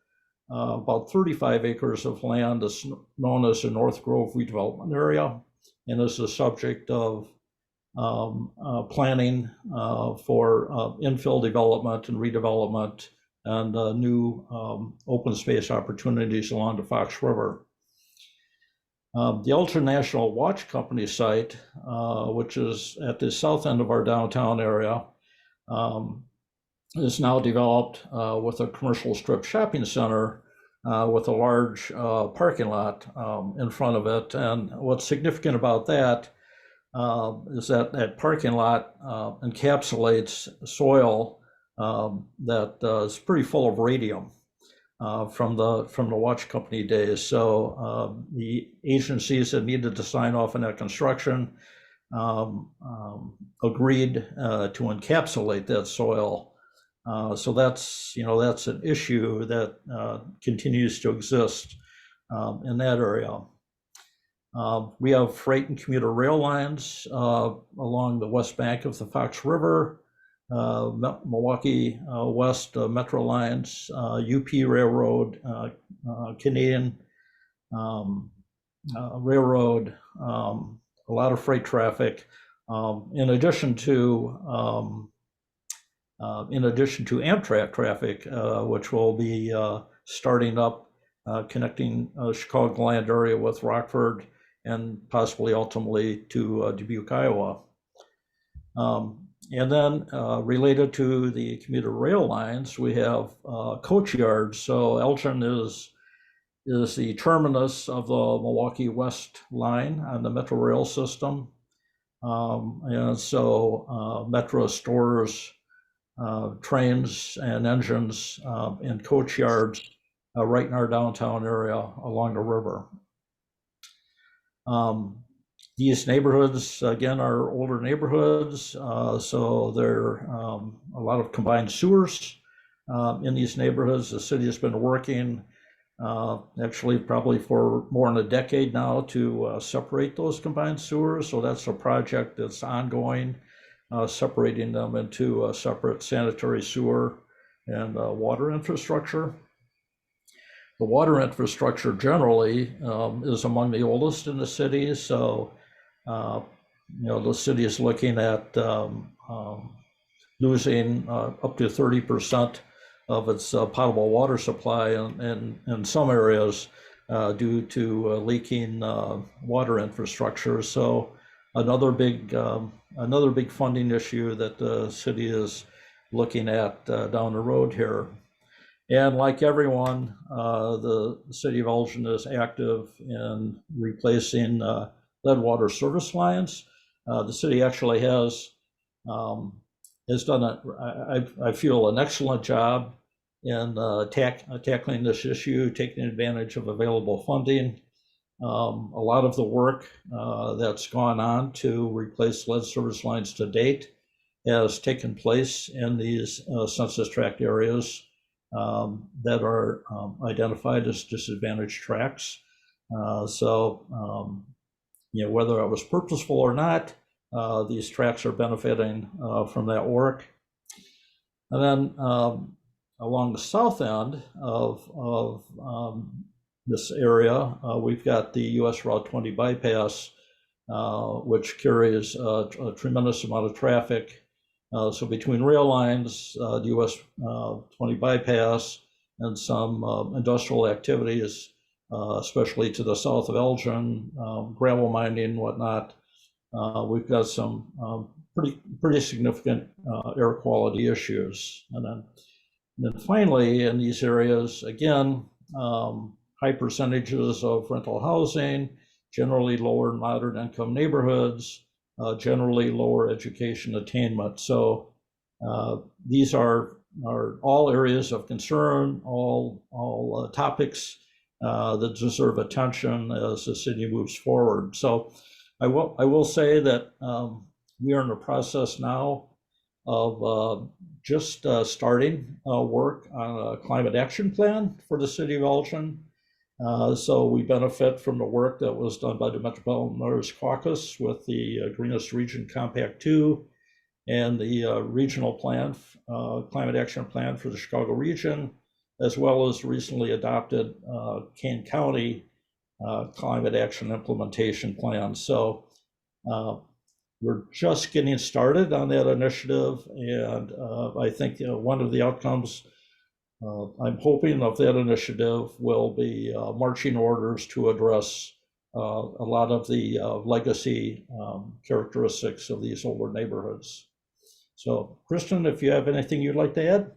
about 35 acres of land that's known as the North Grove redevelopment area, and is the subject of planning for infill development and redevelopment and new open space opportunities along the Fox River. The Elgin National Watch Company site, which is at the south end of our downtown area, is now developed with a commercial strip shopping center with a large parking lot in front of it. And what's significant about that is that that parking lot encapsulates soil that is pretty full of radium from the watch company days. So the agencies that needed to sign off on that construction agreed to encapsulate that soil. So that's an issue that continues to exist in that area. We have freight and commuter rail lines along the west bank of the Fox River, Milwaukee West Metro lines, UP Railroad, Canadian Railroad, a lot of freight traffic. In addition to Amtrak traffic, which will be starting up, connecting Chicagoland area with Rockford and possibly ultimately to Dubuque, Iowa. And then related to the commuter rail lines, we have coach yards. So Elgin is the terminus of the Milwaukee West line on the Metro Rail system. And so Metro stores trains and engines in coach yards right in our downtown area along the river. These neighborhoods, again, are older neighborhoods, so there are a lot of combined sewers in these neighborhoods. The city has been working actually probably for more than a decade now to separate those combined sewers. So that's a project that's ongoing, separating them into a separate sanitary sewer and water infrastructure. The water infrastructure generally is among the oldest in the city. So, the city is looking at losing up to 30% of its potable water supply in some areas due to leaking water infrastructure. So another big funding issue that the city is looking at down the road here. And like everyone, the city of Elgin is active in replacing lead water service lines. The city actually has done, I feel, an excellent job in tackling this issue, taking advantage of available funding. A lot of the work that's gone on to replace lead service lines to date has taken place in these census tract areas that are identified as disadvantaged tracts. Whether it was purposeful or not, these tracts are benefiting from that work. And then along the south end of this area, we've got the US Route 20 bypass, which carries a tremendous amount of traffic. So between rail lines, the US 20 bypass, and some industrial activities, especially to the south of Elgin, gravel mining and whatnot, we've got some pretty significant air quality issues. And then finally, in these areas, again, high percentages of rental housing, generally lower and moderate income neighborhoods, generally lower education attainment. So these are all areas of concern, all topics that deserve attention as the city moves forward. So I will say that we are in the process now of just starting work on a climate action plan for the city of Elgin. So we benefit from the work that was done by the Metropolitan Mayor's Caucus with the Greenest Region Compact 2 and the regional plan, climate action plan for the Chicago region, as well as recently adopted Kane County climate action implementation plan. So we're just getting started on that initiative, and I think one of the outcomes I'm hoping of that initiative will be marching orders to address a lot of the legacy characteristics of these older neighborhoods. So, Kristen, if you have anything you'd like to add?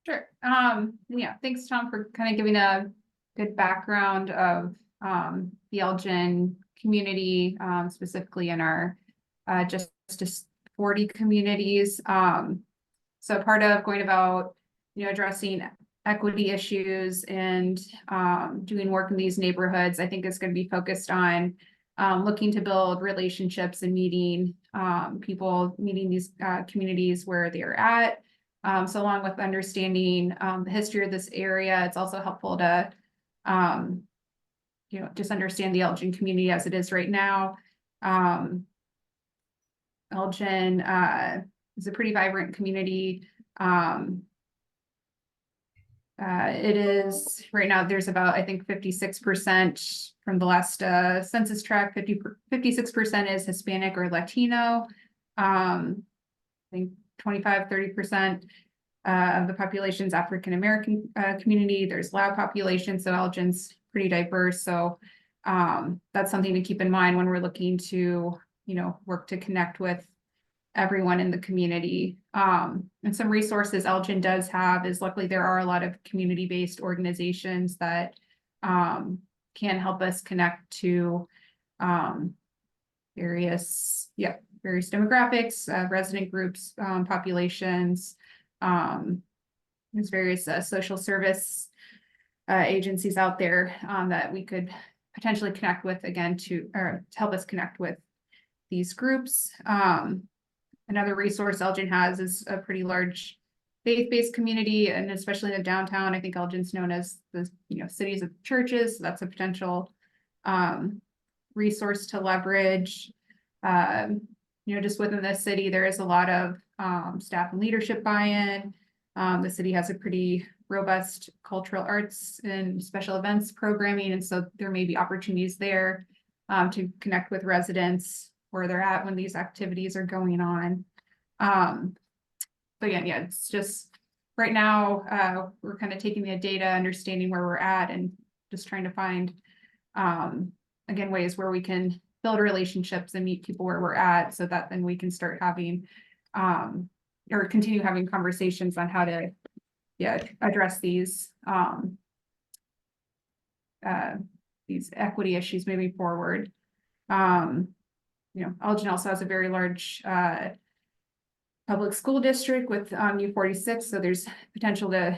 Sure. Yeah, thanks, Tom, for kind of giving a good background of the Elgin community, specifically in our just 40 communities. So part of going about, addressing equity issues and doing work in these neighborhoods, I think is going to be focused on looking to build relationships and meeting these communities where they're at. So along with understanding the history of this area, it's also helpful to, just understand the Elgin community as it is right now. Elgin is a pretty vibrant community. It is right now, there's about, I think, 56% from the last census tract, 56% is Hispanic or Latino. I think 25-30% of the population is African-American community. There's Lao population, so Elgin's pretty diverse. So that's something to keep in mind when we're looking to, work to connect with everyone in the community. And some resources Elgin does have is, luckily there are a lot of community-based organizations that can help us connect to various demographics, resident groups, populations. There's various social service agencies out there that we could potentially connect with, again, to help us connect with these groups. Another resource Elgin has is a pretty large faith-based community, and especially in the downtown, I think Elgin's known as the cities of churches. So that's a potential resource to leverage. Just within the city, there is a lot of staff and leadership buy-in. The city has a pretty robust cultural arts and special events programming, and so there may be opportunities there to connect with residents where they're at when these activities are going on. But again, it's just right now we're kind of taking the data, understanding where we're at, and just trying to find again ways where we can build relationships and meet people where we're at, so that then we can start having or continue having conversations on how to address these equity issues moving forward. Elgin also has a very large public school district with U46, so there's potential to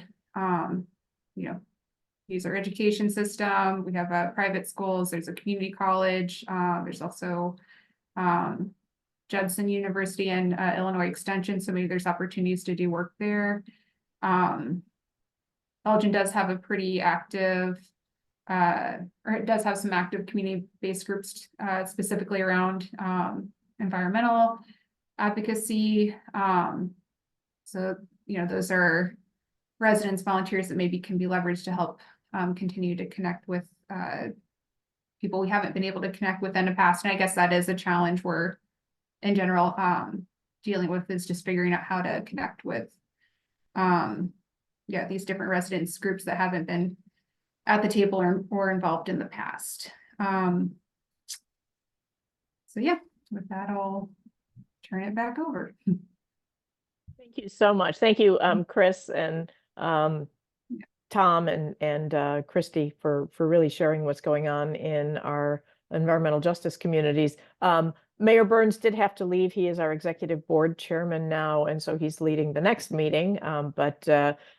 use our education system. We have private schools, there's a community college, there's also Judson University and Illinois Extension, so maybe there's opportunities to do work there. Elgin does have a pretty active or it does have some active community-based groups, specifically around environmental advocacy. So, those are residents, volunteers that maybe can be leveraged to help continue to connect with people we haven't been able to connect with in the past. And I guess that is a challenge we're, in general, dealing with, is just figuring out how to connect with these different residents groups that haven't been at the table or involved in the past. So with that, I'll turn it back over. Thank you so much. Thank you, Chris and Tom and Christy for really sharing what's going on in our environmental justice communities. Mayor Burns did have to leave. He is our executive board chairman now, and so he's leading the next meeting. But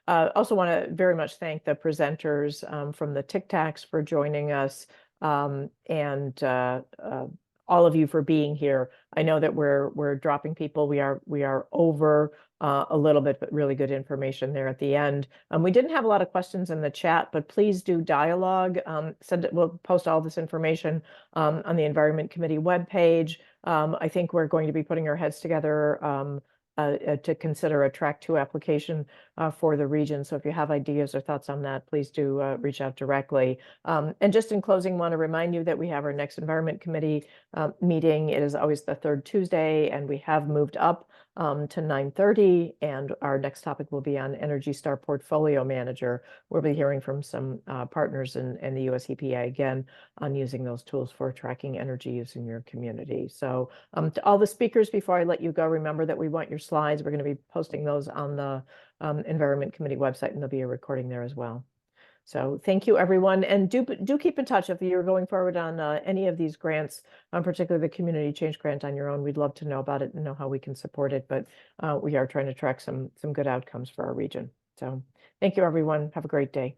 also want to very much thank the presenters from the TCTACs for joining us, and all of you for being here. I know that we're dropping people. We are over a little bit, but really good information there at the end. We didn't have a lot of questions in the chat, but please do dialogue. We'll post all this information on the Environment Committee webpage. I think we're going to be putting our heads together to consider a Track 2 application for the region. So if you have ideas or thoughts on that, please do reach out directly. And just in closing, want to remind you that we have our next Environment Committee meeting. It is always the third Tuesday, and we have moved up to 9:30, and our next topic will be on Energy Star Portfolio Manager. We'll be hearing from some partners and the US EPA again on using those tools for tracking energy use in your community. So to all the speakers, before I let you go, remember that we want your slides. We're going to be posting those on the Environment Committee website, and there'll be a recording there as well. So thank you, everyone. And do keep in touch if you're going forward on any of these grants, particularly the Community Change Grant on your own. We'd love to know about it and know how we can support it. But we are trying to track some good outcomes for our region. So thank you, everyone. Have a great day.